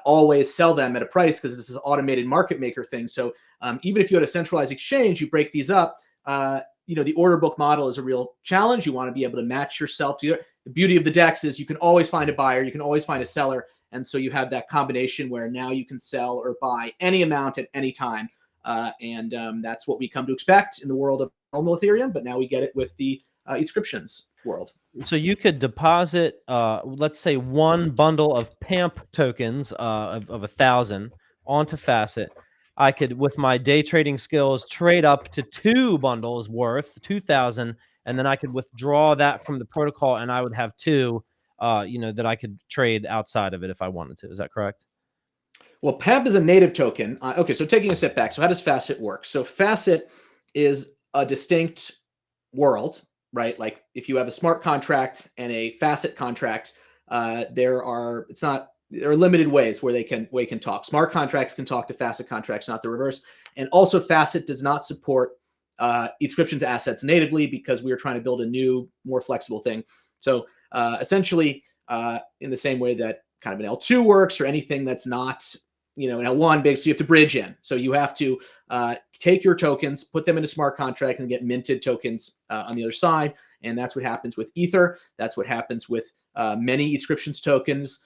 always sell them at a price, because this is an automated market maker thing. So even if you had a centralized exchange, you break these up, the order book model is a real challenge. You want to be able to match yourself to the beauty of the DEX is you can always find a buyer, you can always find a seller. And so you have that combination where now you can sell or buy any amount at any time. And that's what we come to expect in the world of normal Ethereum, but now we get it with the ETHscriptions world. So you could deposit, let's say, one bundle of PAMP tokens of 1,000 onto Facet. I could, with my day trading skills, trade up to 2 bundles worth 2,000, and then I could withdraw that from the protocol, and I would have 2 that I could trade outside of it if I wanted to. Is that correct? Well, PEMP is a native token. Okay, so taking a step back. So how does Facet work? So Facet is a distinct world, right? Like if you have a smart contract and a Facet contract, there are limited ways where they can talk. Smart contracts can talk to Facet contracts, not the reverse. And also Facet does not support ETHscriptions assets natively because we are trying to build a new, more flexible thing. So essentially, in the same way that kind of an L2 works or anything that's not an L1 big, so you have to bridge in. So you have to take your tokens, put them in a smart contract, and get minted tokens on the other side. And that's what happens with Ether. That's what happens with many ETHscriptions tokens.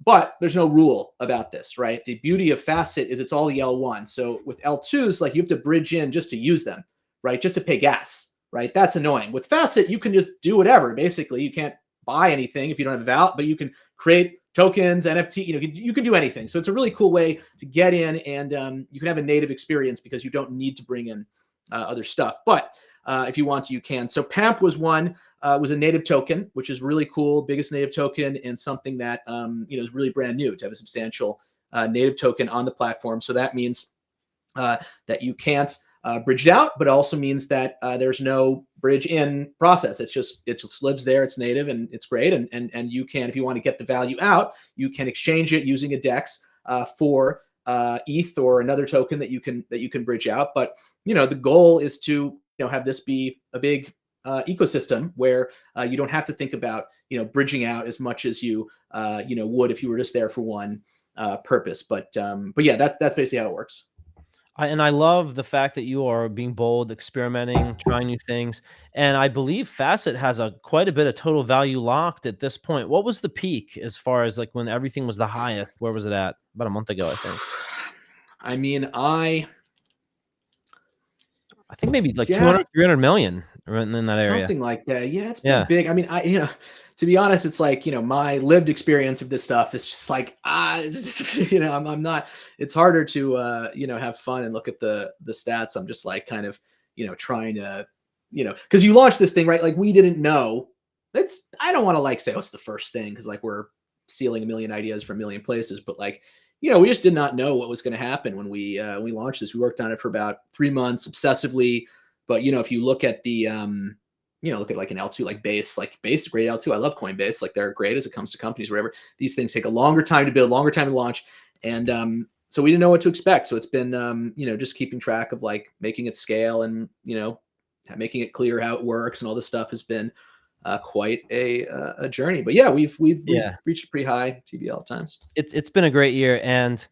But there's no rule about this, right? The beauty of Facet is it's all the L1. So with L2s, like you have to bridge in just to use them, right? Just to pay gas, right? That's annoying. With Facet, you can just do whatever. Basically, you can't buy anything if you don't have a vault, but you can create tokens, NFT, you can do anything. So it's a really cool way to get in, and you can have a native experience because you don't need to bring in other stuff. But if you want to, you can. So PAMP was was a native token, which is really cool, biggest native token, and something that is really brand new to have a substantial native token on the platform. So that means that you can't bridge it out, but it also means that there's no bridge in process. It just lives there. It's native and it's great. And you can, if you want to get the value out, you can exchange it using a DEX for ETH or another token that you can bridge out. But the goal is to have this be a big ecosystem where you don't have to think about bridging out as much as you would if you were just there for one purpose. But yeah, that's basically how it works. And I love the fact that you are being bold, experimenting, trying new things. And I believe Facet has quite a bit of total value locked at this point. What was the peak as far as like when everything was the highest? Where was it at? About a month ago, I think. I mean, I think maybe like 200, 300 million in that area. Something like that. Yeah, it's been big. I mean, to be honest, it's like, my lived experience of this stuff is just like, I'm not, it's harder to, have fun and look at the stats. I'm just like kind of, trying to, because you launched this thing, right? Like we didn't know. I don't want to like say, oh, it's the first thing because like we're stealing a million ideas from a million places, but like, we just did not know what was going to happen when we launched this. We worked on it for about 3 months obsessively. But, if you look at the, look at like an L2, like Base is great L2. I love Coinbase. Like they're great as it comes to companies, whatever. These things take a longer time to build, longer time to launch. And so we didn't know what to expect. So it's been, just keeping track of like making it scale and, making it clear how it works and all this stuff has been quite a journey. But yeah, we've reached a pretty high TVL at times. It's been a great year, and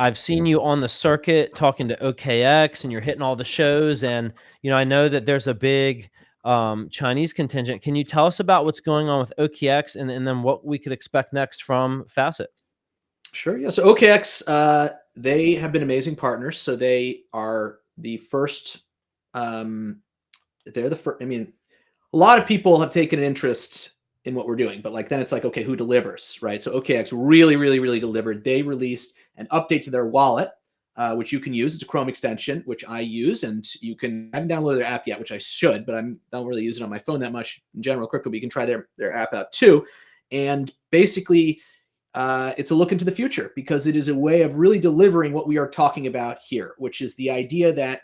I've seen you on the circuit talking to OKX, and you're hitting all the shows. And I know that there's a big Chinese contingent. Can you tell us about what's going on with OKX and then what we could expect next from Facet? Sure. Yeah. So OKX, they have been amazing partners. So they are the first. They're the first. I mean, a lot of people have taken an interest in what we're doing, but like then it's like, okay, who delivers, right? So OKX really, really, really delivered. They released an update to their wallet, which you can use. It's a Chrome extension, which I use, and I haven't downloaded their app yet, which I should, but I don't really use it on my phone that much in general crypto, but you can try their app out too. And basically, it's a look into the future because it is a way of really delivering what we are talking about here, which is the idea that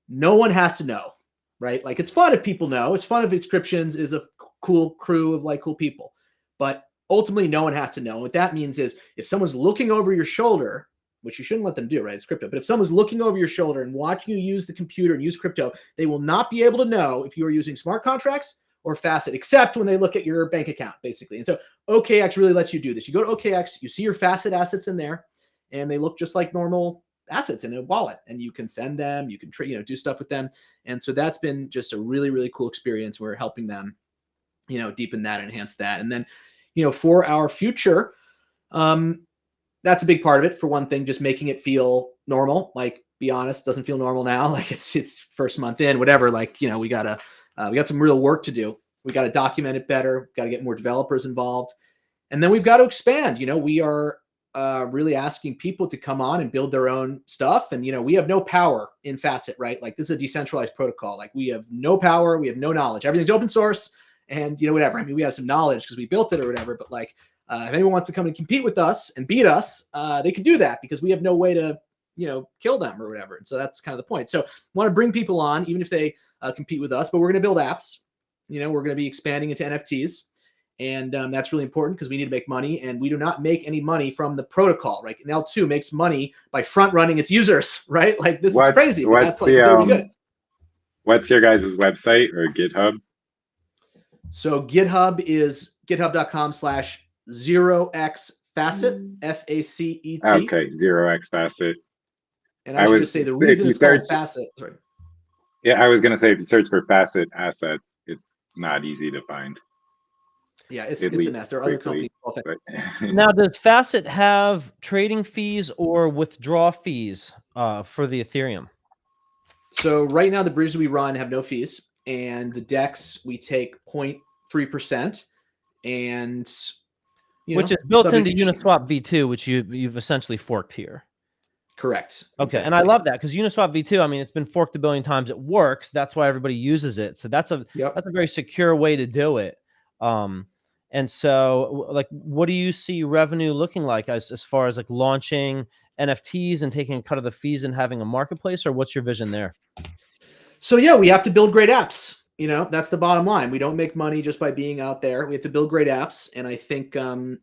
no one has to know, right? Like it's fun if people know. It's fun if ETHscriptions is a cool crew of like cool people, but ultimately no one has to know. And what that means is if someone's looking over your shoulder, which you shouldn't let them do, right? It's crypto. But if someone's looking over your shoulder and watching you use the computer and use crypto, they will not be able to know if you are using smart contracts or Facet, except when they look at your bank account, basically. And so OKX really lets you do this. You go to OKX, you see your Facet assets in there, and they look just like normal assets in a wallet, and you can send them, you can do stuff with them. And so that's been just a really, really cool experience. We're helping them, deepen that, enhance that. And then, for our future, that's a big part of it. For one thing, just making it feel normal. Like, be honest, doesn't feel normal now. Like it's first month in, whatever. Like, we got some real work to do. We got to document it better. Got to get more developers involved, and then we've got to expand. We are really asking people to come on and build their own stuff. And, we have no power in Facet, right? Like this is a decentralized protocol. Like we have no power, we have no knowledge. Everything's open source. and whatever. I mean, we have some knowledge because we built it or whatever, but like if anyone wants to come and compete with us and beat us, they can do that because we have no way to kill them or whatever. And so that's kind of the point. So want to bring people on even if they compete with us, but we're going to build apps. We're going to be expanding into NFTs. And that's really important because we need to make money, and we do not make any money from the protocol, right? And L2 makes money by front running its users, right? Like this is crazy, but that's like it's already good. What's your guys' website or GitHub? So GitHub is github.com/0xfacet, FACET. Okay, 0xfacet. And I should just say the reason it's called Facet. Sorry. Yeah, I was gonna say if you search for Facet assets, it's not easy to find. Yeah, it's a mess. There are other companies. Now, does Facet have trading fees or withdrawal fees for the Ethereum? So right now, the bridges we run have no fees, and the DEX we take 0.3%, and which is built into Uniswap V2, which you've essentially forked here. Correct. Okay, exactly. And I love that because Uniswap V2, I mean, it's been forked a billion times. It works. That's why everybody uses it. So that's a very secure way to do it. And so, like, what do you see revenue looking like as far as like launching NFTs and taking a cut of the fees and having a marketplace, or what's your vision there? So yeah, we have to build great apps. That's the bottom line. We don't make money just by being out there. We have to build great apps, and I think a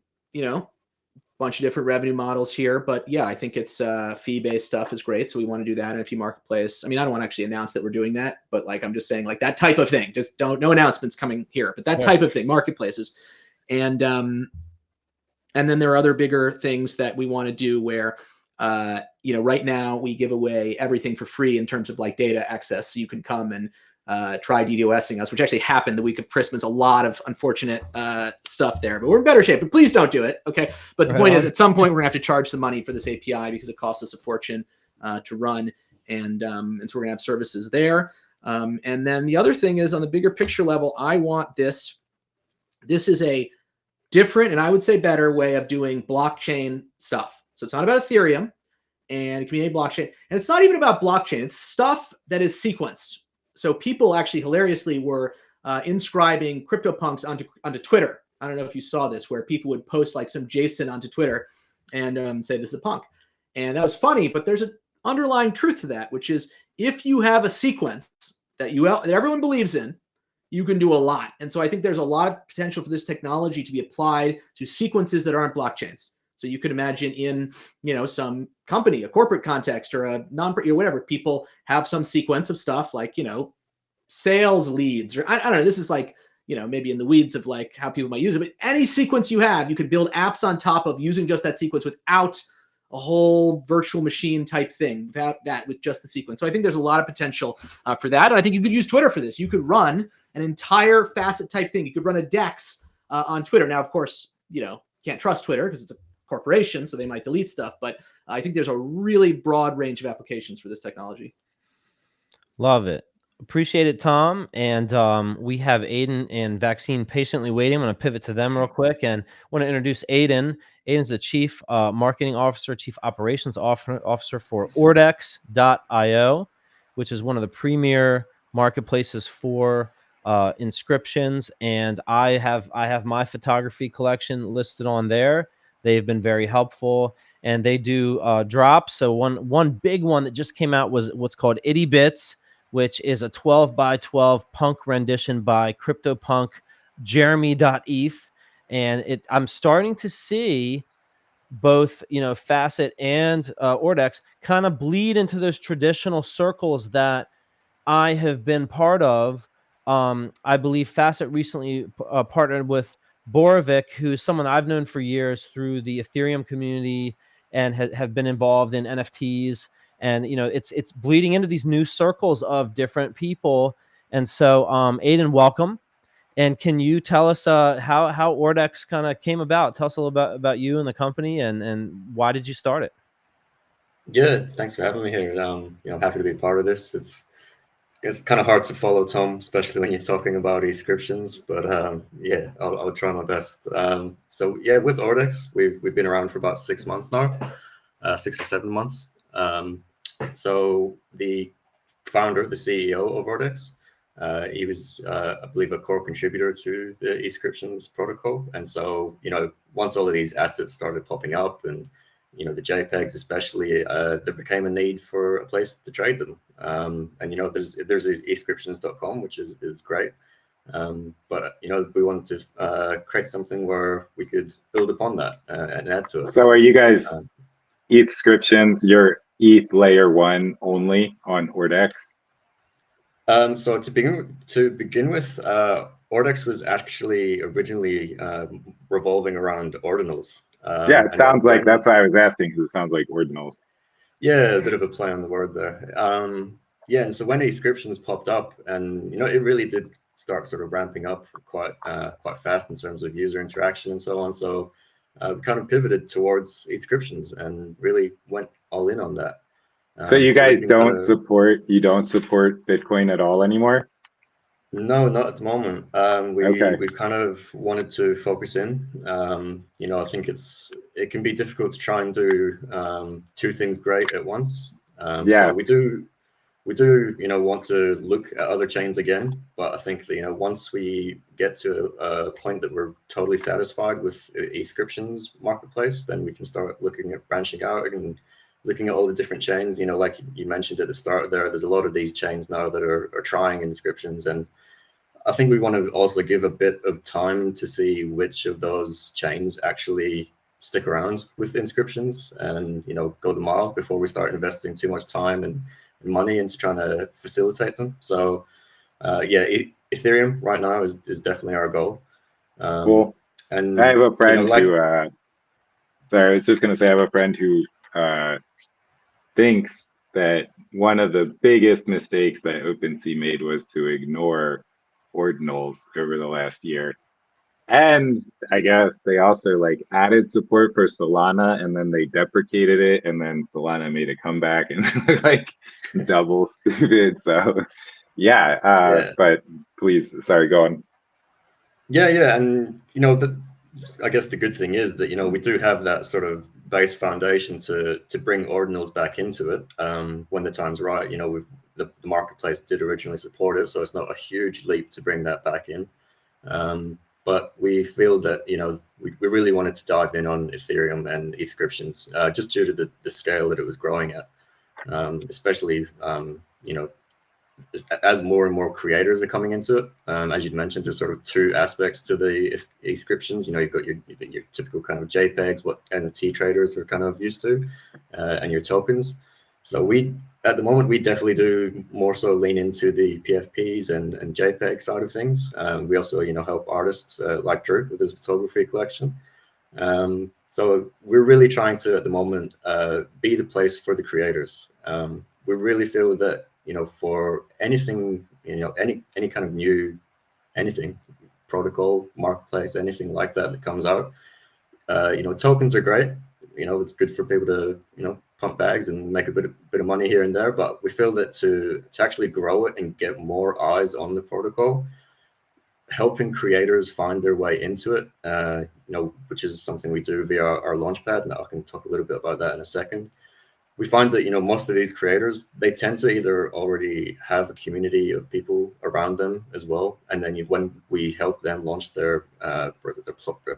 bunch of different revenue models here. But yeah, I think it's fee-based stuff is great. So we want to do that in a few marketplace. I mean, I don't want to actually announce that we're doing that, but like I'm just saying like that type of thing. Just no announcements coming here, but that type of thing, marketplaces. And then there are other bigger things that we want to do where right now we give away everything for free in terms of like data access. So you can come and try DDoSing us, which actually happened the week of Christmas. A lot of unfortunate stuff there, but we're in better shape. But please don't do it, okay? But the point is, at some point, we're gonna have to charge some money for this API because it costs us a fortune to run, and so we're gonna have services there. And then the other thing is on the bigger picture level, I want this. This is a different and I would say better way of doing blockchain stuff. So it's not about Ethereum and community blockchain, and it's not even about blockchain. It's stuff that is sequenced. So people actually hilariously were inscribing CryptoPunks onto Twitter. I don't know if you saw this, where people would post like some JSON onto Twitter and say this is a punk, and that was funny. But there's an underlying truth to that, which is if you have a sequence that everyone believes in, you can do a lot. And so I think there's a lot of potential for this technology to be applied to sequences that aren't blockchains. So you could imagine in some company, a corporate context or a whatever, people have some sequence of stuff like sales leads, or I don't know. This is like maybe in the weeds of like how people might use it, but any sequence you have, you could build apps on top of using just that sequence without a whole virtual machine type thing, without that, with just the sequence. So I think there's a lot of potential for that, and I think you could use Twitter for this. You could run an entire Facet type thing. You could run a DEX on Twitter. Now, of course, can't trust Twitter because it's a corporation, so they might delete stuff, but I think there's a really broad range of applications for this technology. Love it. Appreciate it, Tom. And we have Aiden and Vaccine patiently waiting. I'm going to pivot to them real quick and want to introduce Aiden. Aiden's the Chief Marketing Officer, Chief Operations Officer for Ordex.io, which is one of the premier marketplaces for inscriptions. And I have my photography collection listed on there. They've been very helpful, and they do drops. So one big one that just came out was what's called Itty Bits, which is a 12x12 punk rendition by CryptoPunk Jeremy.eth. And I'm starting to see both Facet and Ordex kind of bleed into those traditional circles that I have been part of. I believe Facet recently partnered with Borovic, who's someone I've known for years through the Ethereum community and have been involved in NFTs. And, it's bleeding into these new circles of different people. And so, Aiden, welcome. And can you tell us how Ordex kind of came about? Tell us a little about you and the company, and why did you start it? Yeah, thanks for having me here. I'm happy to be part of this. It's kind of hard to follow Tom, especially when you're talking about ETHscriptions, but yeah, I'll try my best. So yeah, with Ordex, we've been around for about 6 months now, 6 or 7 months. So the founder, the CEO of Ordex, He was, I believe, a core contributor to the ETHscriptions protocol. And so, once all of these assets started popping up, and the JPEGs especially, there became a need for a place to trade them. And there's ETHscriptions.com, which is great. But we wanted to create something where we could build upon that and add to it. So are you guys ETHscriptions, your ETH layer 1 only on ORDEX? So to begin with, ORDEX was actually originally revolving around ordinals. Yeah, it sounds like that's why I was asking, because it sounds like ordinals. Yeah, a bit of a play on the word there. Yeah, and so when ETHscriptions popped up, and it really did start sort of ramping up quite fast in terms of user interaction and so on. So we kind of pivoted towards ETHscriptions and really went all in on that. So you guys don't support Bitcoin at all anymore? No, not at the moment. We kind of wanted to focus in. I think it can be difficult to try and do two things great at once. So we do want to look at other chains again, but I think that once we get to a point that we're totally satisfied with ETHscriptions marketplace, then we can start looking at branching out and looking at all the different chains. Like you mentioned at the start there's a lot of these chains now that are trying inscriptions, and I think we want to also give a bit of time to see which of those chains actually stick around with inscriptions and go the mile before we start investing too much time and money into trying to facilitate them. So Ethereum right now is definitely our goal. Cool. And I have a friend who sorry, I was just going to say I have a friend who thinks that one of the biggest mistakes that OpenSea made was to ignore ordinals over the last year. And I guess they also added support for Solana, and then they deprecated it, and then Solana made a comeback and double stupid. So yeah. But please, sorry, go on. Yeah, and I guess the good thing is that we do have that sort of base foundation to bring ordinals back into it when the time's right. The marketplace did originally support it, so it's not a huge leap to bring that back in. But we feel that we really wanted to dive in on Ethereum and ETHscriptions just due to the scale that it was growing at, especially as more and more creators are coming into it. As you'd mentioned, there's sort of two aspects to the ETHscriptions. You've got your typical kind of JPEGs, what NFT traders are kind of used to, and your tokens. So at the moment, we definitely do more so lean into the PFPs and JPEG side of things. We also, help artists like Drew with his photography collection. So we're really trying to, at the moment, be the place for the creators. We really feel that, for anything, any kind of new, anything, protocol, marketplace, anything like that comes out, tokens are great. It's good for people to, pump bags and make a bit of money here and there, but we feel that to actually grow it and get more eyes on the protocol, helping creators find their way into it, which is something we do via our launchpad. Now I can talk a little bit about that in a second. We find that most of these creators, they tend to either already have a community of people around them as well, and then when we help them launch their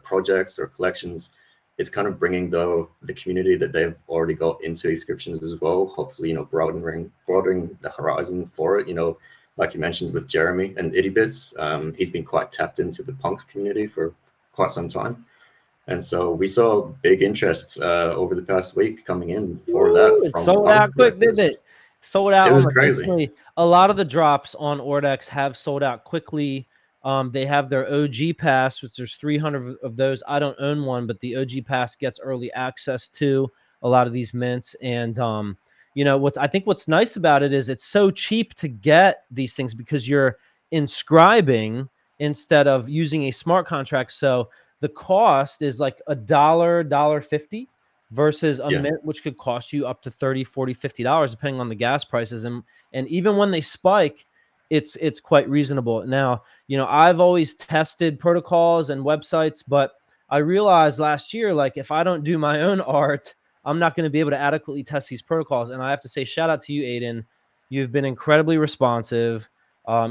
projects or collections, it's kind of bringing the community that they've already got into ETHscriptions as well. Hopefully, broadening the horizon for it. Like you mentioned with Jeremy and IttyBits, he's been quite tapped into the punks community for quite some time. And so we saw big interest over the past week coming in for that. It sold out quick, didn't it? Sold out. It was crazy. Instantly. A lot of the drops on ORDEX have sold out quickly. They have their OG pass, which there's 300 of those. I don't own one, but the OG pass gets early access to a lot of these mints. And I think what's nice about it is it's so cheap to get these things because you're inscribing instead of using a smart contract. So the cost is like $1.50 versus a mint, which could cost you up to $30, $40, $50, depending on the gas prices. And even when they spike, it's quite reasonable. Now, I've always tested protocols and websites, but I realized last year, if I don't do my own art, I'm not going to be able to adequately test these protocols. And I have to say, shout out to you, Aiden. You've been incredibly responsive.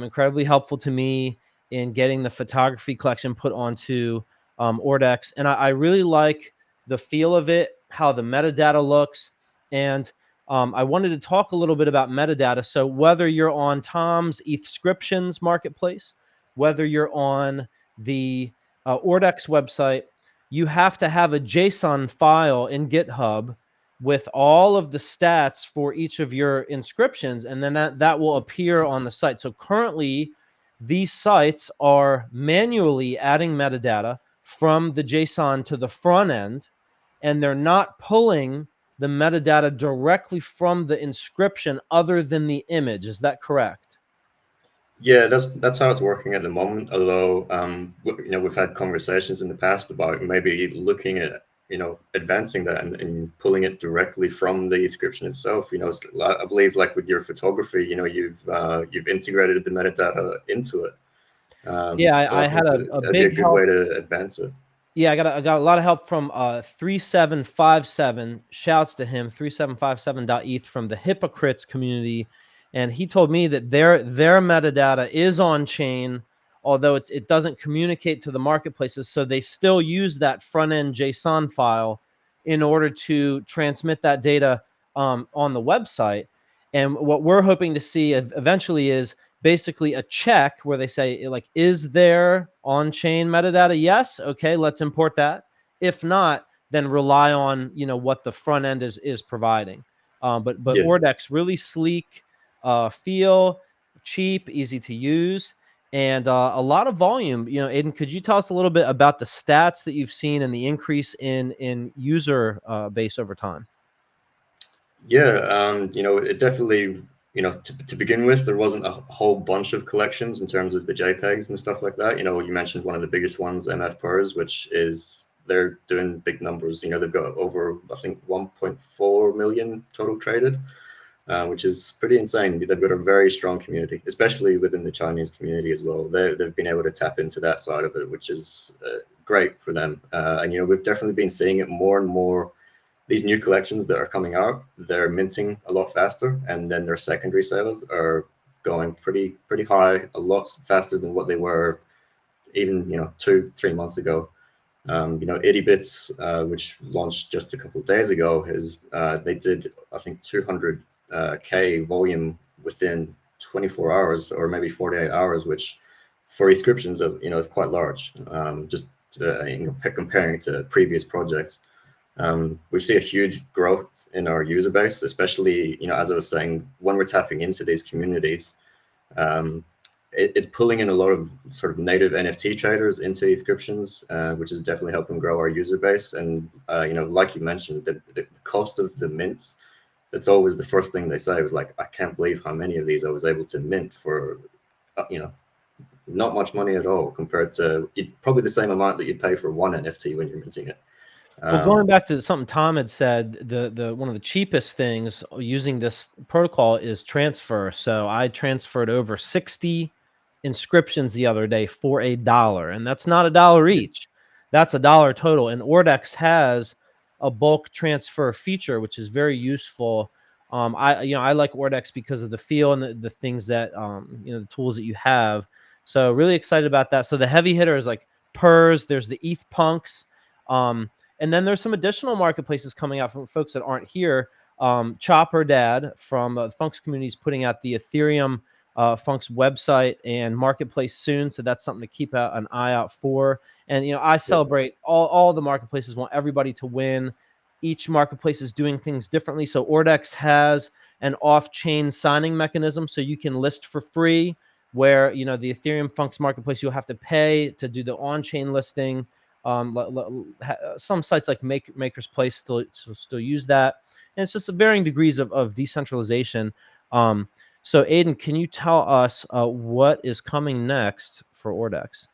incredibly helpful to me in getting the photography collection put onto Ordex. And I really like the feel of it, how the metadata looks. And I wanted to talk a little bit about metadata. So whether you're on Tom's ETHscriptions marketplace, whether you're on the Ordex website, you have to have a JSON file in GitHub with all of the stats for each of your inscriptions, and then that will appear on the site. So currently, these sites are manually adding metadata from the JSON to the front end, and they're not pulling the metadata directly from the inscription other than the image. Is that correct? Yeah, that's how it's working at the moment. Although, you know, we've had conversations in the past about maybe looking at, you know, advancing that and pulling it directly from the inscription itself. You know, I believe like with your photography, you know, you've integrated the metadata into it. Yeah, So I I had think a that'd be a big good help. way to advance it. Yeah, I got a lot of help from 3757. Shouts to him, 3757.eth from the Hypocrites community, and he told me that their metadata is on chain, although it doesn't communicate to the marketplaces, so they still use that front end JSON file in order to transmit that data on the website. And what we're hoping to see eventually is basically a check where they say, like, is there on-chain metadata? Yes. Okay, let's import that. If not, then rely on, you know, what the front end is providing. But Yeah. Ordex, really sleek feel, cheap, easy to use, and a lot of volume. You know, Aiden, could you tell us a little bit about the stats that you've seen and the increase in user base over time? Yeah, you know, it definitely, you know, to begin with, there wasn't a whole bunch of collections in terms of the JPEGs and stuff like that. You know, you mentioned one of the biggest ones, MFPERS, which is, they're doing big numbers. You know, they've got over, I think, 1.4 million total traded, which is pretty insane. They've got a very strong community, especially within the Chinese community as well. They've been able to tap into that side of it, which is great for them. And, you know, we've definitely been seeing it more and more. These new collections that are coming out, they're minting a lot faster, and then their secondary sales are going pretty high, a lot faster than what they were even, you know, 2-3 months ago. You know, 80 bits, which launched just a couple of days ago, they did, I think, 200K volume within 24 hours or maybe 48 hours, which for inscriptions, you know, is quite large. Just comparing it to previous projects. We see a huge growth in our user base, especially, you know, as I was saying, when we're tapping into these communities, it's pulling in a lot of sort of native NFT traders into inscriptions, which is definitely helping grow our user base. And, you know, like you mentioned, the cost of the mints, that's always the first thing they say was like, I can't believe how many of these I was able to mint for, you know, not much money at all compared to probably the same amount that you'd pay for one NFT when you're minting it. Well, going back to something Tom had said, the one of the cheapest things using this protocol is transfer. So I transferred over 60 inscriptions the other day for $1, and that's not $1 each. That's $1 total. And Ordex has a bulk transfer feature, which is very useful. I like Ordex because of the feel and the things that you know, the tools that you have. So really excited about that. So the heavy hitter is like PERS. There's the ETH punks. And then there's some additional marketplaces coming out from folks that aren't here. Chopper Dad from the Funks community is putting out the Ethereum Funks website and marketplace soon. So that's something to keep an eye out for. And, you know, I celebrate all the marketplaces, want everybody to win. Each marketplace is doing things differently. So Ordex has an off-chain signing mechanism, so you can list for free, where, you know, the Ethereum Funks marketplace, you'll have to pay to do the on-chain listing. Some sites like Maker's Place still use that, and it's just varying degrees of decentralization. So Aiden, can you tell us what is coming next for Ordex?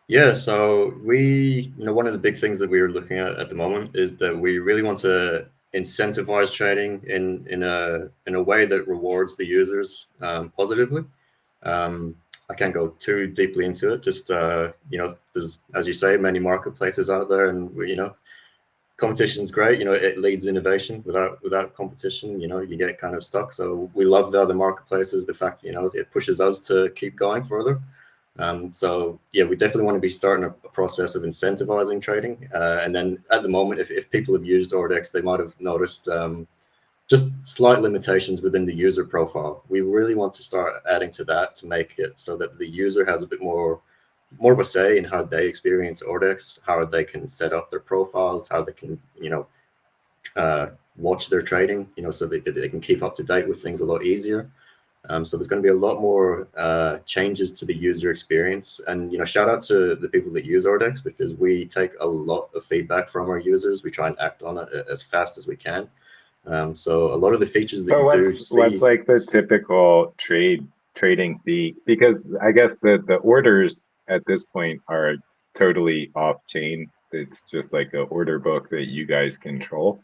Yeah, so you know, one of the big things that we are looking at the moment is that we really want to incentivize trading in a way that rewards the users positively. I can't go too deeply into it. Just you know, there's, as you say, many marketplaces out there, and you know, competition's great. You know, it leads innovation. Without competition, you know, you get kind of stuck. So we love the other marketplaces. The fact, you know, it pushes us to keep going further. So yeah, we definitely want to be starting a process of incentivizing trading. And then at the moment, if people have used Ordex, they might have noticed just slight limitations within the user profile. We really want to start adding to that to make it so that the user has a bit more of a say in how they experience Ordex, how they can set up their profiles, how they can, you know, watch their trading, you know, so that they can keep up to date with things a lot easier. So there's going to be a lot more changes to the user experience. And, you know, shout out to the people that use Ordex, because we take a lot of feedback from our users. We try and act on it as fast as we can. So a lot of the features that So you do see. what's like the typical trading fee? Because I guess the orders at this point are totally off chain. It's just like an order book that you guys control.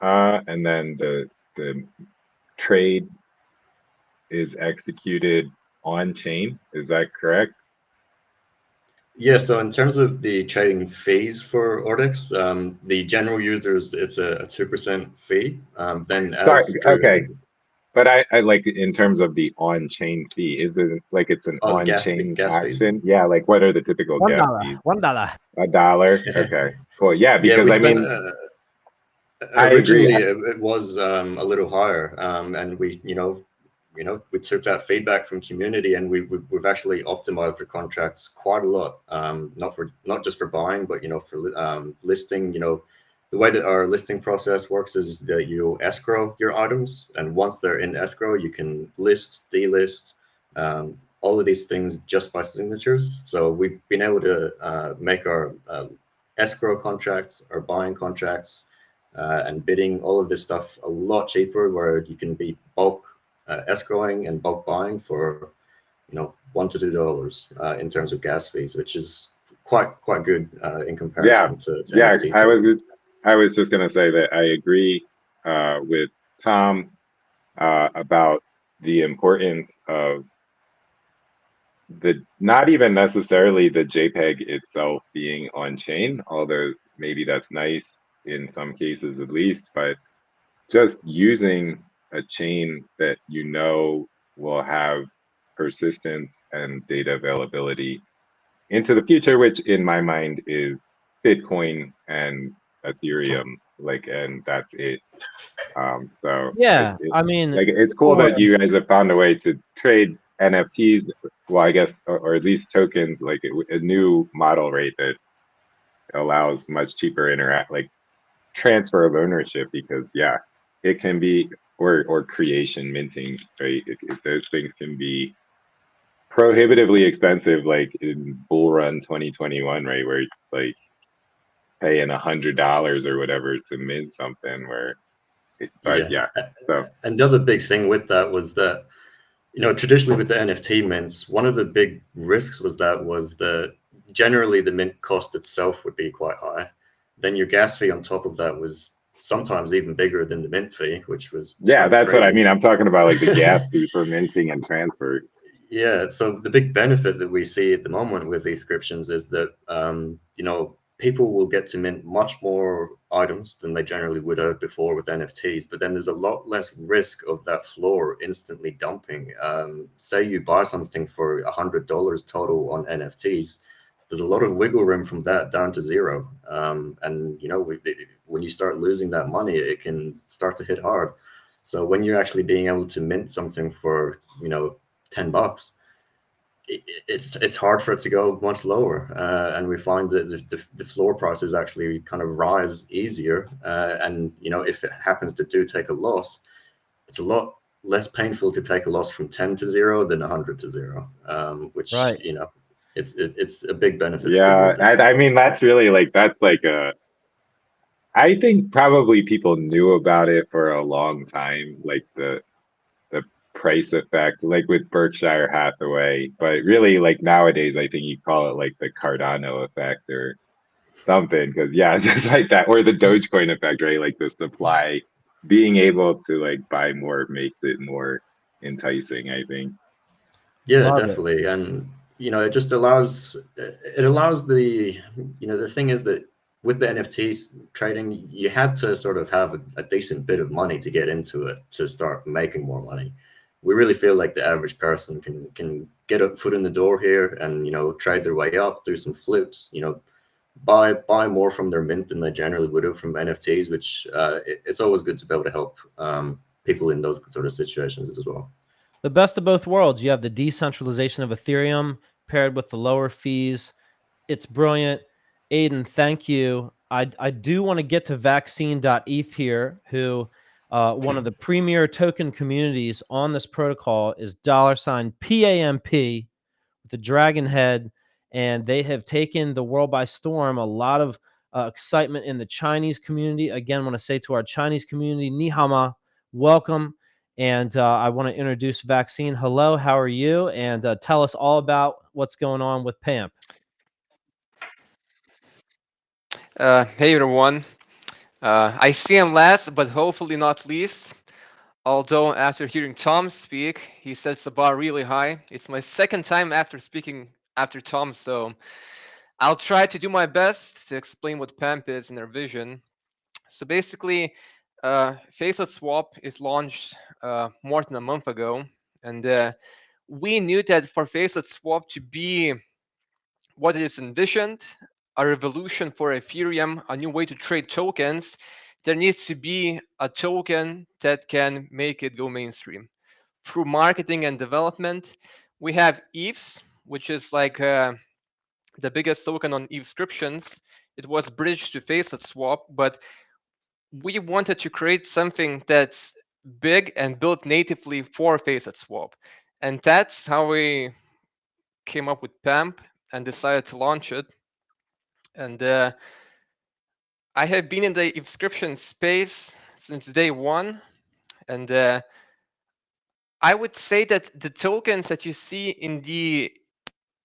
And then the trade is executed on chain. Is that correct? Yeah, so in terms of the trading fees for Ordex, the general users, it's a 2% fee. Then Sorry, as okay. But I like in terms of the on-chain fee, is it like it's an the on-chain gas fees. action? Yeah, like what are the typical gas fees? $1. $1? Okay, cool. Yeah, Yeah, because we I spent, mean, I agree. originally it was a little higher, and we, you know, we took that feedback from community, and we've actually optimized the contracts quite a lot. Not just for buying, but, you know, for listing. You know, the way that our listing process works is that you escrow your items, and once they're in escrow, you can list, delist, all of these things just by signatures. So we've been able to make our escrow contracts, our buying contracts, and bidding, all of this stuff a lot cheaper, where you can be bulk escrowing and bulk buying for, you know, $1 to $2 in terms of gas fees, which is quite good in comparison to Yeah. NFT. I was just gonna say that I agree with Tom about the importance of the not even necessarily the JPEG itself being on chain, although maybe that's nice in some cases at least, but just using a chain that you know will have persistence and data availability into the future, which in my mind is Bitcoin and Ethereum, like, and that's it. So Yeah, I mean, like it's cool for that you guys have found a way to trade NFTs. Well, I guess, or at least tokens, like a new model rate that allows much cheaper like transfer of ownership, because yeah, it can be, or creation minting, right? Those things can be prohibitively expensive, like in Bull Run 2021, right, where it's like paying $100 or whatever to mint something. But Yeah, yeah, so and the other big thing with that was that, you know, traditionally with the NFT mints, one of the big risks was that generally the mint cost itself would be quite high. Then your gas fee on top of that was sometimes even bigger than the mint fee, which was yeah, kind of that's what I crazy. mean. I'm talking about like the gas fee for minting and transfer. Yeah, so the big benefit that we see at the moment with ETHscriptions is that, you know, people will get to mint much more items than they generally would have before with NFTs, but then there's a lot less risk of that floor instantly dumping. Say you buy something for $100 total on NFTs, there's a lot of wiggle room from that down to zero. And, you know, when you start losing that money, it can start to hit hard. So when you're actually being able to mint something for, you know, $10, it's hard for it to go much lower, and we find that the floor prices actually kind of rise easier, and, you know, if it happens to take a loss, it's a lot less painful to take a loss from 10 to 0 than 100 to 0, which, right. you know, it's a big benefit to the Yeah, users. I mean that's really like that's like a. I think probably people knew about it for a long time, like the price effect, like with Berkshire Hathaway. But really, like nowadays, I think you call it like the Cardano effect or something. Because yeah, just like that, or the Dogecoin effect, right? Like the supply, being able to like buy more makes it more enticing, I think. Yeah, Love it. definitely. And, you know, it just allows the, you know, the thing is that with the NFTs trading, you had to sort of have a decent bit of money to get into it to start making more money. We really feel like the average person can get a foot in the door here and, you know, trade their way up, do some flips, you know, buy more from their mint than they generally would do from NFTs, which it's always good to be able to help people in those sort of situations as well. The best of both worlds. You have the decentralization of Ethereum paired with the lower fees. It's brilliant. Aiden, thank you. I do want to get to vaccine.eth here, who one of the premier token communities on this protocol is $PAMP with the dragon head, and they have taken the world by storm. A lot of excitement in the Chinese community. Again, I want to say to our Chinese community, Ni hao ma, welcome. And I want to introduce Vaccine. Hello, how are you? And tell us all about what's going on with PAMP. Hey everyone. I see him last, but hopefully not least. Although after hearing Tom speak, he sets the bar really high. It's my second time after speaking after Tom, so I'll try to do my best to explain what PAMP is in their vision. So basically, Faceless Swap is launched more than a month ago, and we knew that for Faceless Swap to be what it is envisioned, a revolution for Ethereum, a new way to trade tokens, there needs to be a token that can make it go mainstream. Through marketing and development, we have ETHs, which is like the biggest token on ETHscriptions. It was bridged to Facet Swap, but we wanted to create something that's big and built natively for Facet Swap. And that's how we came up with PAMP and decided to launch it. And I have been in the ETHscription space since day one, and I would say that the tokens that you see in the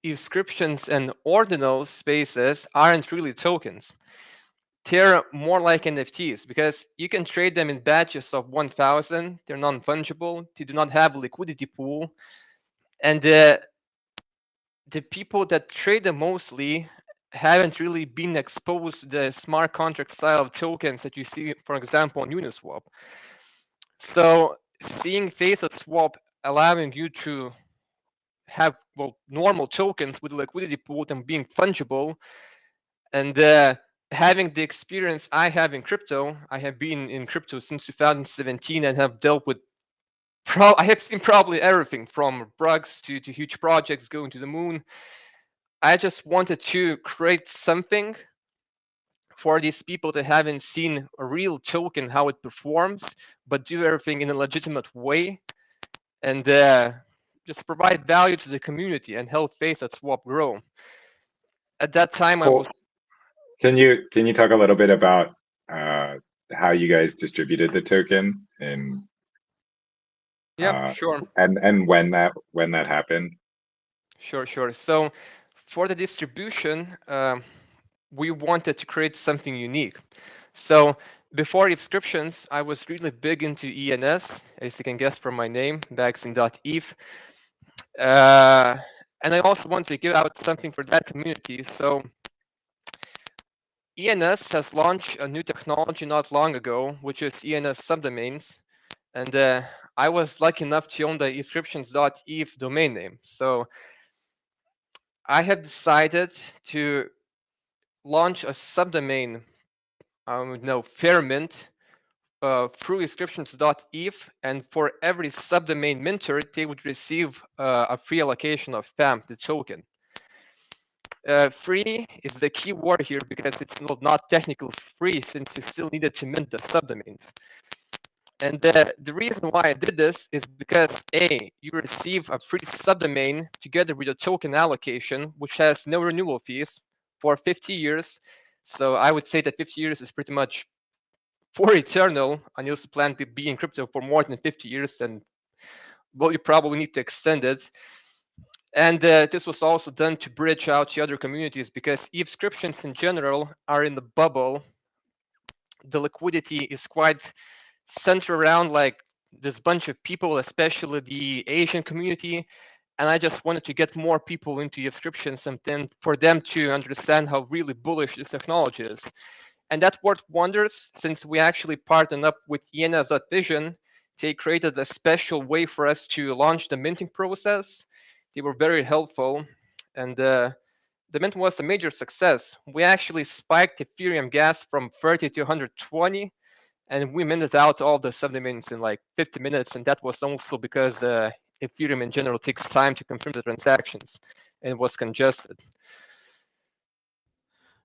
ETHscriptions and ordinal spaces aren't really tokens. They're more like NFTs because you can trade them in batches of 1,000. They're non-fungible. They do not have a liquidity pool, and the people that trade them mostly haven't really been exposed to the smart contract style of tokens that you see, for example, on Uniswap. So seeing Facet Swap allowing you to have normal tokens with a liquidity pool and being fungible, and having the experience I have in crypto. I have been in crypto since 2017 and have dealt with I have seen probably everything from bugs to huge projects going to the moon. I just wanted to create something for these people that haven't seen a real token, how it performs, but do everything in a legitimate way, and just provide value to the community and help Facet Swap grow. At that time, I was. Can you talk a little bit about how you guys distributed the token and Sure. And when that happened? Sure. So for the distribution, we wanted to create something unique. So before ETHscriptions, I was really big into ENS, as you can guess from my name, vaccine.eth. And I also wanted to give out something for that community. So ENS has launched a new technology not long ago, which is ENS subdomains. And I was lucky enough to own the ETHscriptions.eth domain name. So I have decided to launch a subdomain, fair mint, through ETHscriptions.eth, and for every subdomain minter, they would receive a free allocation of PAMP, the token. Free is the key word here because it's not technically free since you still needed to mint the subdomains. And the reason why I did this is because A, you receive a free subdomain together with a token allocation, which has no renewal fees for 50 years. So I would say that 50 years is pretty much for eternal, and you also plan to be in crypto for more than 50 years, then you probably need to extend it. And this was also done to bridge out to other communities because ETHscriptions in general are in the bubble. The liquidity is quite centered around like this bunch of people, especially the Asian community. and I just wanted to get more people into ETHscriptions and then for them to understand how really bullish this technology is. And that worked wonders since we actually partnered up with ENS.vision. They created a special way for us to launch the minting process. They were very helpful, and the mint was a major success. We actually spiked Ethereum gas from 30 to 120, and we minted out all the 70 minutes in like 50 minutes, and that was also because Ethereum in general takes time to confirm the transactions, and it was congested.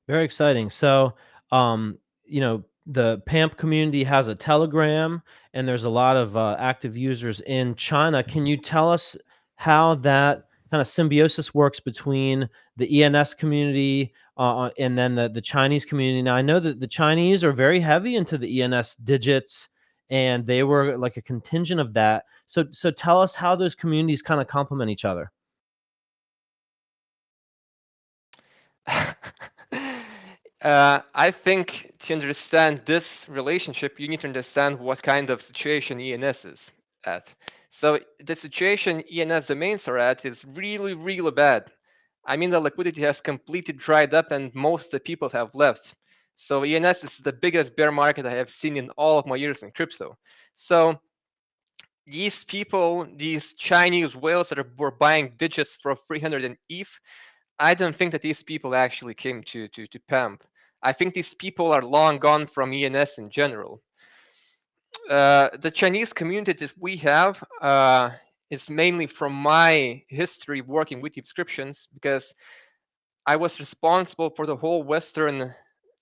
Very exciting. So, you know, the PAMP community has a Telegram, and there's a lot of active users in China. Can you tell us how that kind of symbiosis works between the ENS community and then the Chinese community? Now, I know that the Chinese are very heavy into the ENS digits, and they were like a contingent of that. So tell us how those communities kind of complement each other. I think to understand this relationship, you need to understand what kind of situation ENS is at. So the situation ENS domains are at is really, really bad. I mean, the liquidity has completely dried up and most of the people have left. So ENS is the biggest bear market I have seen in all of my years in crypto. So these people, these Chinese whales that were buying digits for 300 ETH, I don't think that these people actually came to PAMP. I think these people are long gone from ENS in general. The Chinese community that we have is mainly from my history working with ETHscriptions, because I was responsible for the whole Western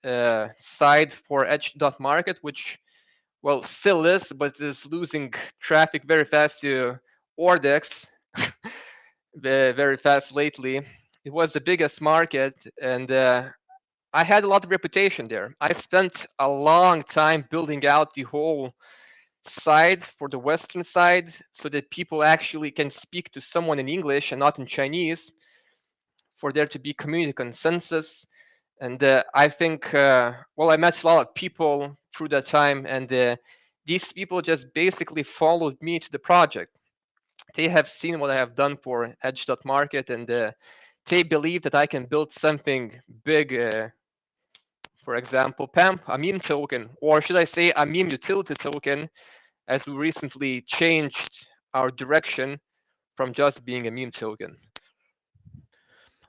side for Edge.market, which, well, still is, but is losing traffic very fast to Ordex very fast lately. It was the biggest market, and I had a lot of reputation there. I spent a long time building out the whole side for the Western side so that people actually can speak to someone in English and not in Chinese, for there to be community consensus. And I think, well, I met a lot of people through that time, and these people just basically followed me to the project. They have seen what I have done for Edge.market, and they believe that I can build something big. For example, PAMP, a meme token, or should I say a meme utility token, as we recently changed our direction from just being a meme token.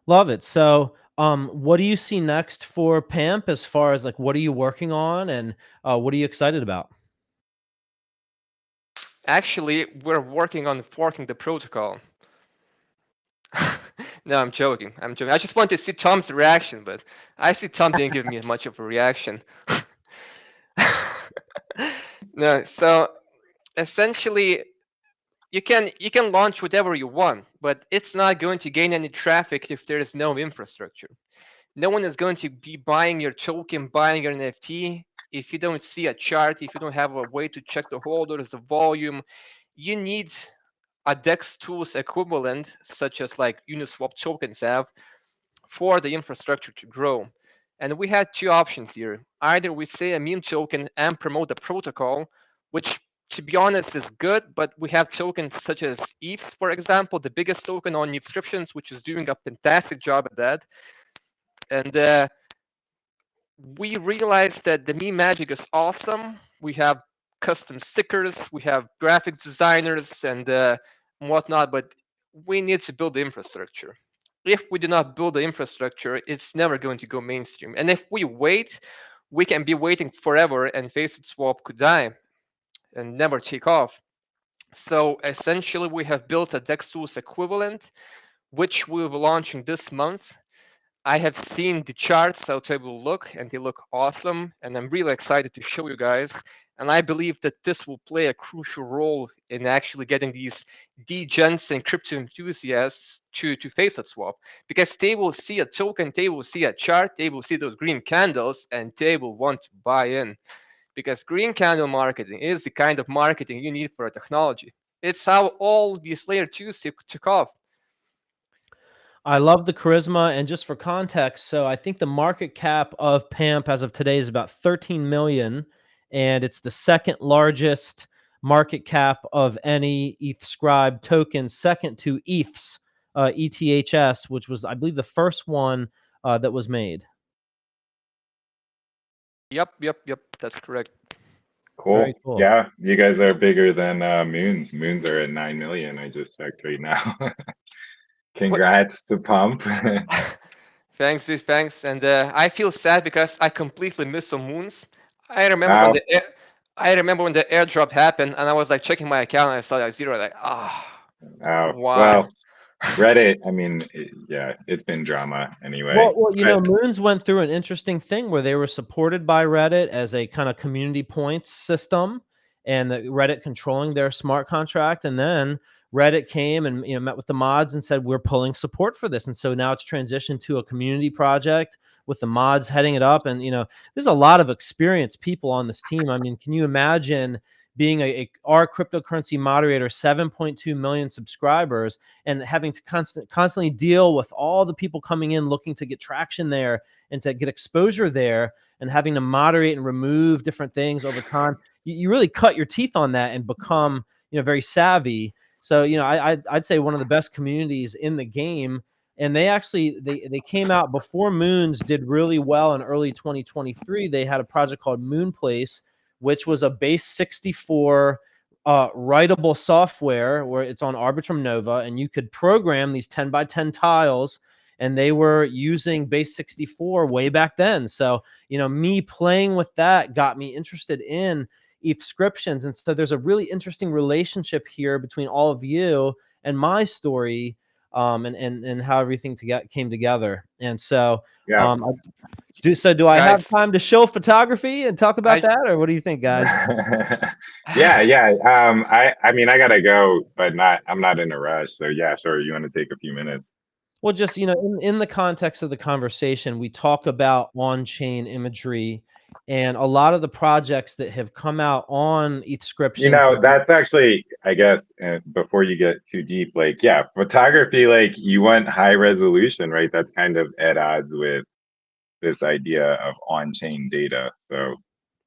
Love it. So, what do you see next for PAMP as far as like what are you working on and what are you excited about? Actually, we're working on forking the protocol. No, I'm joking. I'm joking. I just want to see Tom's reaction, but I see Tom didn't give me much of a reaction. No, so essentially, you can launch whatever you want, but it's not going to gain any traffic if there is no infrastructure. No one is going to be buying your token, buying your NFT if you don't see a chart, if you don't have a way to check the holders, the volume. You need a DEX tools equivalent, such as like Uniswap tokens have, for the infrastructure to grow. And we had two options here. Either we say a meme token and promote the protocol, which to be honest is good, but we have tokens such as ETH, for example, the biggest token on ETHscriptions, which is doing a fantastic job at that. And we realized that the meme magic is awesome. We have custom stickers, we have graphics designers and whatnot, but we need to build the infrastructure. If we do not build the infrastructure, it's never going to go mainstream. And if we wait, we can be waiting forever and Faceit Swap could die and never take off. So essentially, we have built a DEX tools equivalent, which we will be launching this month. I have seen the charts, how they will look, and they look awesome. And I'm really excited to show you guys. And I believe that this will play a crucial role in actually getting these degens and crypto enthusiasts to Faceit Swap, because they will see a token, they will see a chart, they will see those green candles, and they will want to buy in. Because green candle marketing is the kind of marketing you need for a technology. It's how all these layer 2s took off. I love the charisma, and just for context, so I think the market cap of PAMP as of today is about 13 million, and it's the second largest market cap of any ETHscribe token, second to ETH's ETHs, which was, I believe, the first one that was made. Yep. That's correct. Cool. Very cool. Yeah, you guys are bigger than Moons. Moons are at 9 million. I just checked right now. Congrats to Pump. Thanks, dude. Thanks. And I feel sad because I completely missed some moons. I remember when the airdrop happened, and I was like checking my account, and I saw like 0. Like, why? Well, Reddit. I mean, yeah, it's been drama anyway. Well, you know, Moons went through an interesting thing where they were supported by Reddit as a kind of community points system, and the Reddit controlling their smart contract, and then Reddit came and met with the mods and said, we're pulling support for this. And so now it's transitioned to a community project with the mods heading it up. And there's a lot of experienced people on this team. I mean, can you imagine being our cryptocurrency moderator, 7.2 million subscribers, and having to constantly deal with all the people coming in looking to get traction there and to get exposure there, and having to moderate and remove different things over time? You really cut your teeth on that and become very savvy. So I'd say one of the best communities in the game. And they came out before Moons did really well in early 2023. They had a project called Moonplace, which was a base 64 writable software where it's on Arbitrum Nova, and you could program these 10 by 10 tiles, and they were using base 64 way back then. So me playing with that got me interested in ETHscriptions. And so there's a really interesting relationship here between all of you and my story, and how everything came together. And so, yeah. Do I have time to show photography and talk about that, or what do you think, guys? Yeah. I mean, I gotta go, but I'm not in a rush. So yeah, sure. You want to take a few minutes? Well, just in the context of the conversation, we talk about on-chain imagery, and a lot of the projects that have come out on ETHscriptions. That's actually, I guess, before you get too deep, like, yeah, photography, like, you want high resolution, right? That's kind of at odds with this idea of on-chain data. So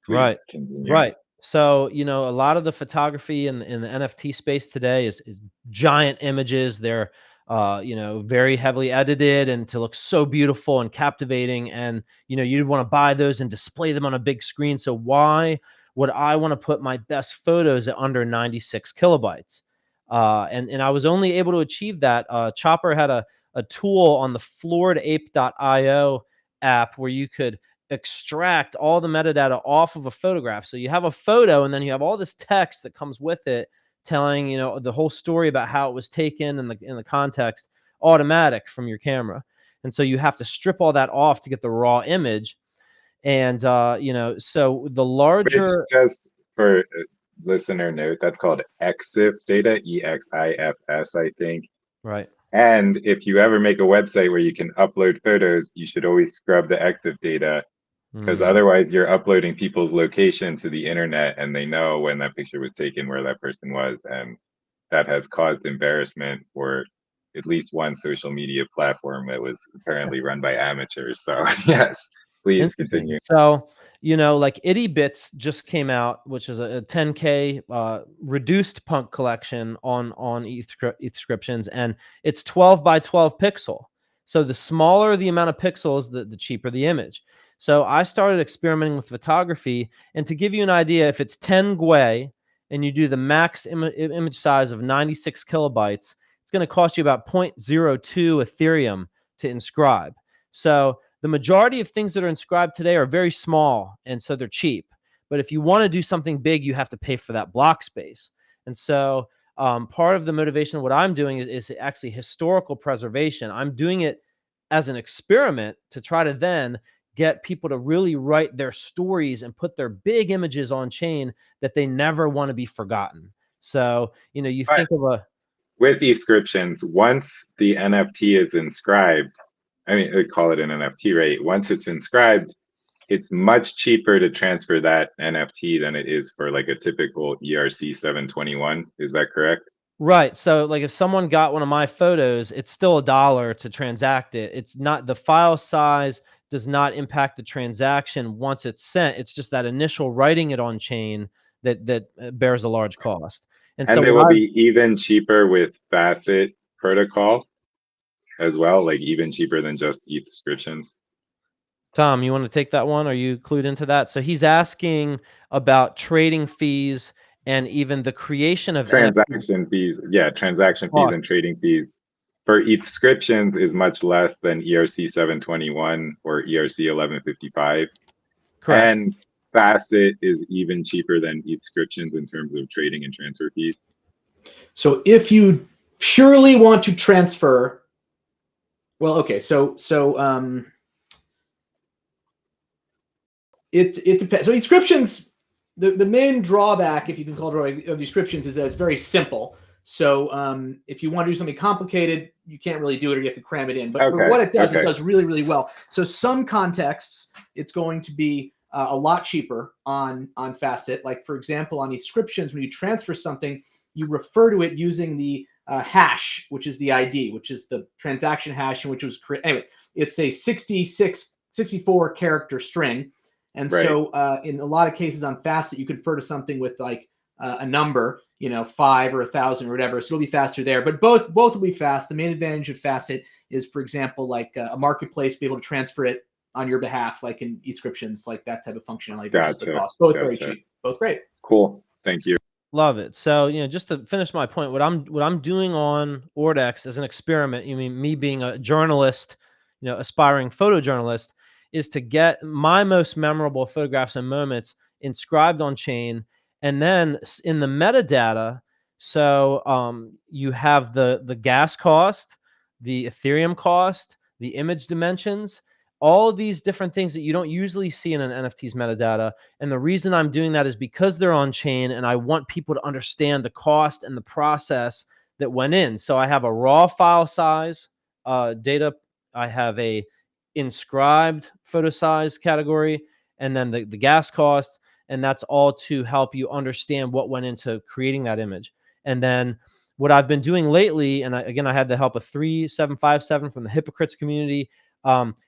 please continue. Right. So, a lot of the photography in the NFT space today is giant images. They're very heavily edited and to look so beautiful and captivating. And, you'd want to buy those and display them on a big screen. So why would I want to put my best photos at under 96 kilobytes? And I was only able to achieve that. Chopper had a tool on the flooredape.io app where you could extract all the metadata off of a photograph. So you have a photo, and then you have all this text that comes with it, telling the whole story about how it was taken and in the context, automatic from your camera. And so you have to strip all that off to get the raw image. And so the larger, which, just for listener note, that's called EXIFs data, EXIFS, I think. Right. And if you ever make a website where you can upload photos, you should always scrub the EXIF data, because otherwise you're uploading people's location to the internet, and they know when that picture was taken, where that person was. And that has caused embarrassment for at least one social media platform that was apparently run by amateurs. So yes, please continue. So, like IttyBits just came out, which is a 10K reduced punk collection on ETHscriptions, and it's 12 by 12 pixel. So the smaller the amount of pixels, the cheaper the image. So I started experimenting with photography, and to give you an idea, if it's 10 Gwei and you do the max image size of 96 kilobytes, it's going to cost you about 0.02 Ethereum to inscribe. So the majority of things that are inscribed today are very small, and so they're cheap. But if you want to do something big, you have to pay for that block space. And so part of the motivation of what I'm doing is actually historical preservation. I'm doing it as an experiment to try to then get people to really write their stories and put their big images on chain that they never want to be forgotten. So, you think of with ETHscriptions, once the NFT is inscribed, I mean, they call it an NFT, right? Once it's inscribed, it's much cheaper to transfer that NFT than it is for like a typical ERC 721. Is that correct? Right. So like if someone got one of my photos, it's still $1 to transact it. It's not, the file size does not impact the transaction once it's sent. It's just that initial writing it on chain that bears a large cost. And And so they will be even cheaper with Facet protocol as well, like even cheaper than just ETHscriptions. Tom, you want to take that one? Are you clued into that? So he's asking about trading fees and even the creation of transaction fees. Yeah, transaction fees and trading fees for ETHscriptions is much less than ERC 721 or ERC 1155. Correct. And Facet is even cheaper than ETHscriptions in terms of trading and transfer fees. So if you purely want to transfer, well, okay, so it depends. So ETHscriptions, the main drawback, if you can call it drawback, of ETHscriptions is that it's very simple. So if you want to do something complicated, you can't really do it, or you have to cram it in. But for what it does really, really well. So some contexts, it's going to be a lot cheaper on Facet. Like for example, on ETHscriptions, when you transfer something, you refer to it using the hash, which is the ID, which is the transaction hash, in which it was created. Anyway, it's a 64 character string. And so in a lot of cases on Facet, you convert to something with like a number, 5 or 1,000 or whatever. So it'll be faster there. But both will be fast. The main advantage of Facet is, for example, like a marketplace, be able to transfer it on your behalf, like in ETHscriptions, like that type of functionality. Gotcha. The cost. Both very cheap. Both great. Cool. Thank you. Love it. So, just to finish my point, what I'm doing on Ordex as an experiment, me being a journalist, aspiring photojournalist, is to get my most memorable photographs and moments inscribed on chain. And then in the metadata, so you have the gas cost, the Ethereum cost, the image dimensions, all of these different things that you don't usually see in an NFT's metadata. And the reason I'm doing that is because they're on chain, and I want people to understand the cost and the process that went in. So I have a raw file size data. I have a inscribed photo size category, and then the gas cost, and that's all to help you understand what went into creating that image. And then what I've been doing lately, and I had the help of 3757 from the Hypocrites community.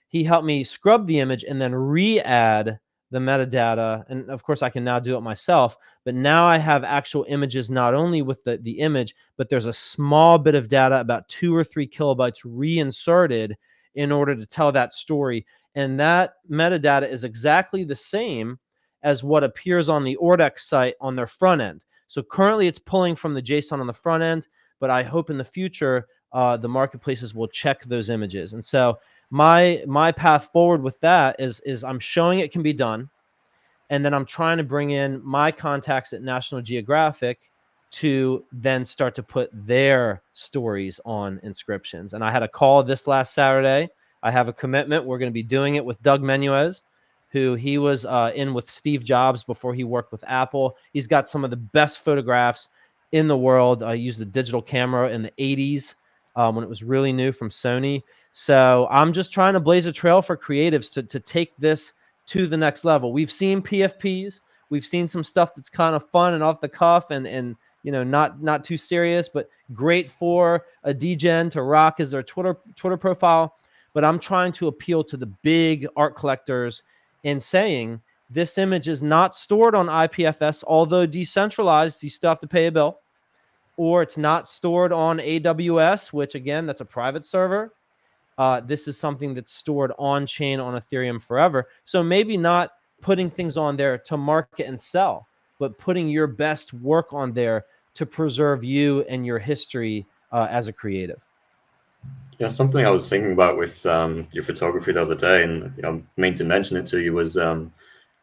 He helped me scrub the image and then re-add the metadata. And of course I can now do it myself, but now I have actual images, not only with the image, but there's a small bit of data, about 2 or 3 kilobytes reinserted in order to tell that story. And that metadata is exactly the same as what appears on the Ordex site on their front end. So currently it's pulling from the JSON on the front end, but I hope in the future the marketplaces will check those images. And so my path forward with that is I'm showing it can be done, and then I'm trying to bring in my contacts at National Geographic to then start to put their stories on inscriptions. And I had a call this last Saturday. I have a commitment. We're going to be doing it with Doug Menuez, who he was in with Steve Jobs before he worked with Apple. He's got some of the best photographs in the world. I used the digital camera in the 80s when it was really new from Sony. So I'm just trying to blaze a trail for creatives to take this to the next level. We've seen PFPs. We've seen some stuff that's kind of fun and off the cuff and not too serious, but great for a DGen to rock as their Twitter profile. But I'm trying to appeal to the big art collectors in saying this image is not stored on IPFS, although decentralized, you still have to pay a bill, or it's not stored on AWS, which again, that's a private server. This is something that's stored on chain on Ethereum forever. So maybe not putting things on there to market and sell, but putting your best work on there to preserve you and your history as a creative. Yeah, something I was thinking about with your photography the other day, and I meant to mention it to you, was the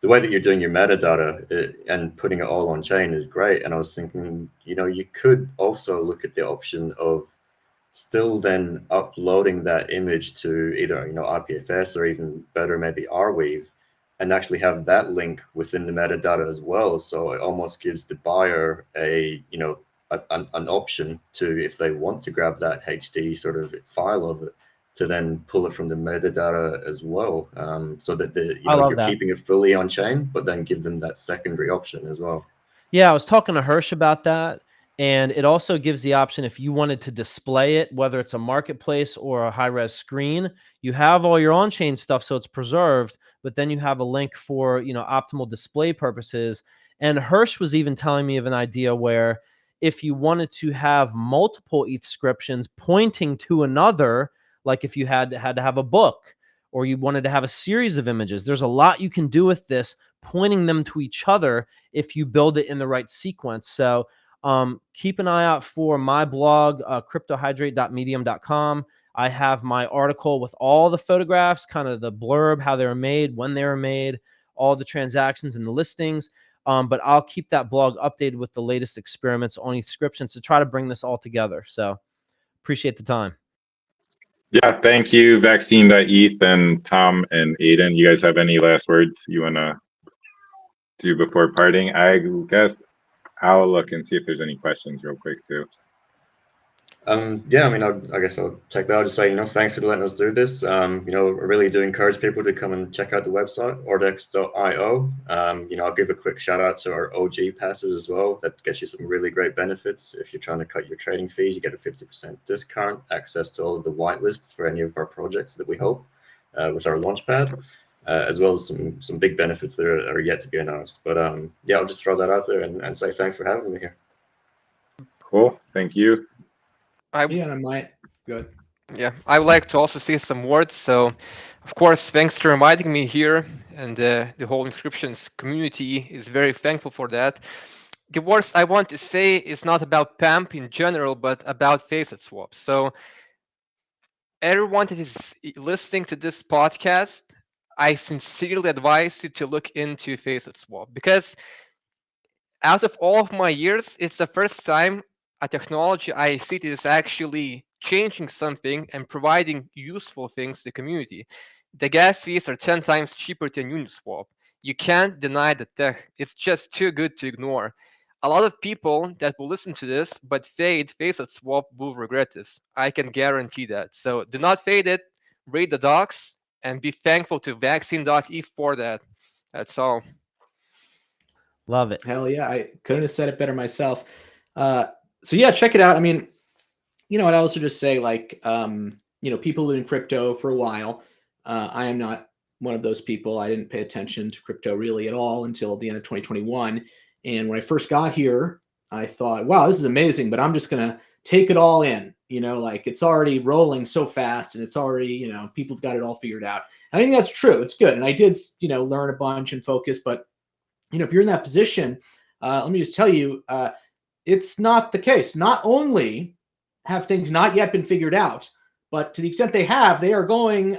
way that you're doing your metadata and putting it all on chain is great. And I was thinking, you could also look at the option of still then uploading that image to either IPFS or even better maybe Arweave, and actually have that link within the metadata as well. So it almost gives the buyer an option to, if they want to grab that HD sort of file of it, to then pull it from the metadata as well, so that you're keeping it fully on chain, but then give them that secondary option as well. Yeah, I was talking to Hirsch about that, and it also gives the option if you wanted to display it, whether it's a marketplace or a high-res screen, you have all your on-chain stuff, so it's preserved, but then you have a link for optimal display purposes. And Hirsch was even telling me of an idea where if you wanted to have multiple ETHscriptions pointing to another, like if you had to have a book or you wanted to have a series of images, there's a lot you can do with this, pointing them to each other if you build it in the right sequence. So keep an eye out for my blog, cryptohydrate.medium.com. I have my article with all the photographs, kind of the blurb, how they were made, when they were made, all the transactions and the listings. But I'll keep that blog updated with the latest experiments on ETHscriptions to try to bring this all together. So appreciate the time. Yeah, thank you, Vaccine.eth, and Tom and Aiden. You guys have any last words you want to do before parting? I guess I'll look and see if there's any questions real quick too. Yeah, I mean, I guess I'll take that. I'll just say, thanks for letting us do this. I really do encourage people to come and check out the website, ordex.io. I'll give a quick shout out to our OG passes as well. That gets you some really great benefits. If you're trying to cut your trading fees, you get a 50% discount, access to all of the whitelists for any of our projects that we hope with our launchpad, as well as some big benefits that are yet to be announced. But yeah, I'll just throw that out there and say thanks for having me here. Cool, thank you. Yeah, I might. Good. Yeah, I would like to also say some words. So, of course, thanks for reminding me here, and the whole ETHscriptions community is very thankful for that. The words I want to say is not about PAMP in general, but about facet swaps. So, everyone that is listening to this podcast, I sincerely advise you to look into facet swap, because out of all of my years, it's the first time a technology I see that is actually changing something and providing useful things to the community. The gas fees are 10 times cheaper than Uniswap. You can't deny the tech. It's just too good to ignore. A lot of people that will listen to this but fade facet swap will regret this. I can guarantee that. So do not fade it, read the docs, and be thankful to vaccine.eth for that. That's all. Love it. Hell yeah, I couldn't have said it better myself. So yeah, check it out. I mean, I'd also just say, like, people in crypto for a while. I am not one of those people. I didn't pay attention to crypto really at all until the end of 2021. And when I first got here, I thought, wow, this is amazing, but I'm just going to take it all in. Like, it's already rolling so fast and it's already, people got it all figured out. And I think that's true. It's good. And I did, learn a bunch and focus. But, if you're in that position, let me just tell you, it's not the case. Not only have things not yet been figured out, but to the extent they have, they are going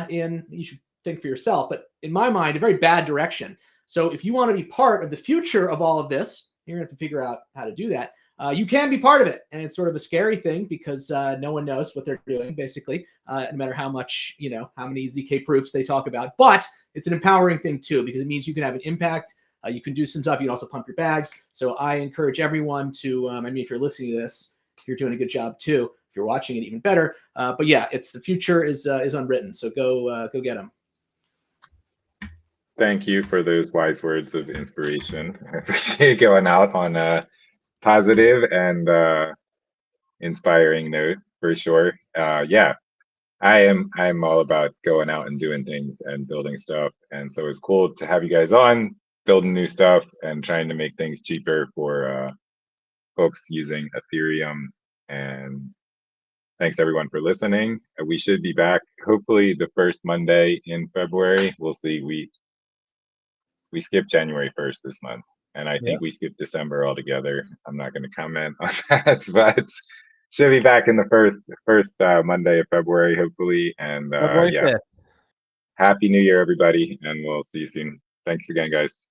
you should think for yourself, but in my mind, a very bad direction. So if you want to be part of the future of all of this, you're going to have to figure out how to do that. You can be part of it. And it's sort of a scary thing because no one knows what they're doing, basically, no matter how much, how many ZK proofs they talk about. But it's an empowering thing, too, because it means you can have an impact. You can do some stuff. You can also pump your bags. So I encourage everyone to, if you're listening to this, you're doing a good job too. If you're watching it, even better. But yeah, it's the future is unwritten. So go get them. Thank you for those wise words of inspiration. I appreciate going out on a positive and inspiring note for sure. Yeah, I'm all about going out and doing things and building stuff. And so it's cool to have you guys on, building new stuff and trying to make things cheaper for folks using Ethereum. And thanks everyone for listening. We should be back hopefully the first Monday in February. We'll see. We skipped January 1st this month, and I think we skipped December altogether. I'm not going to comment on that, but should be back in the first Monday of February, hopefully. And yeah, Happy New Year, everybody, and we'll see you soon. Thanks again, guys.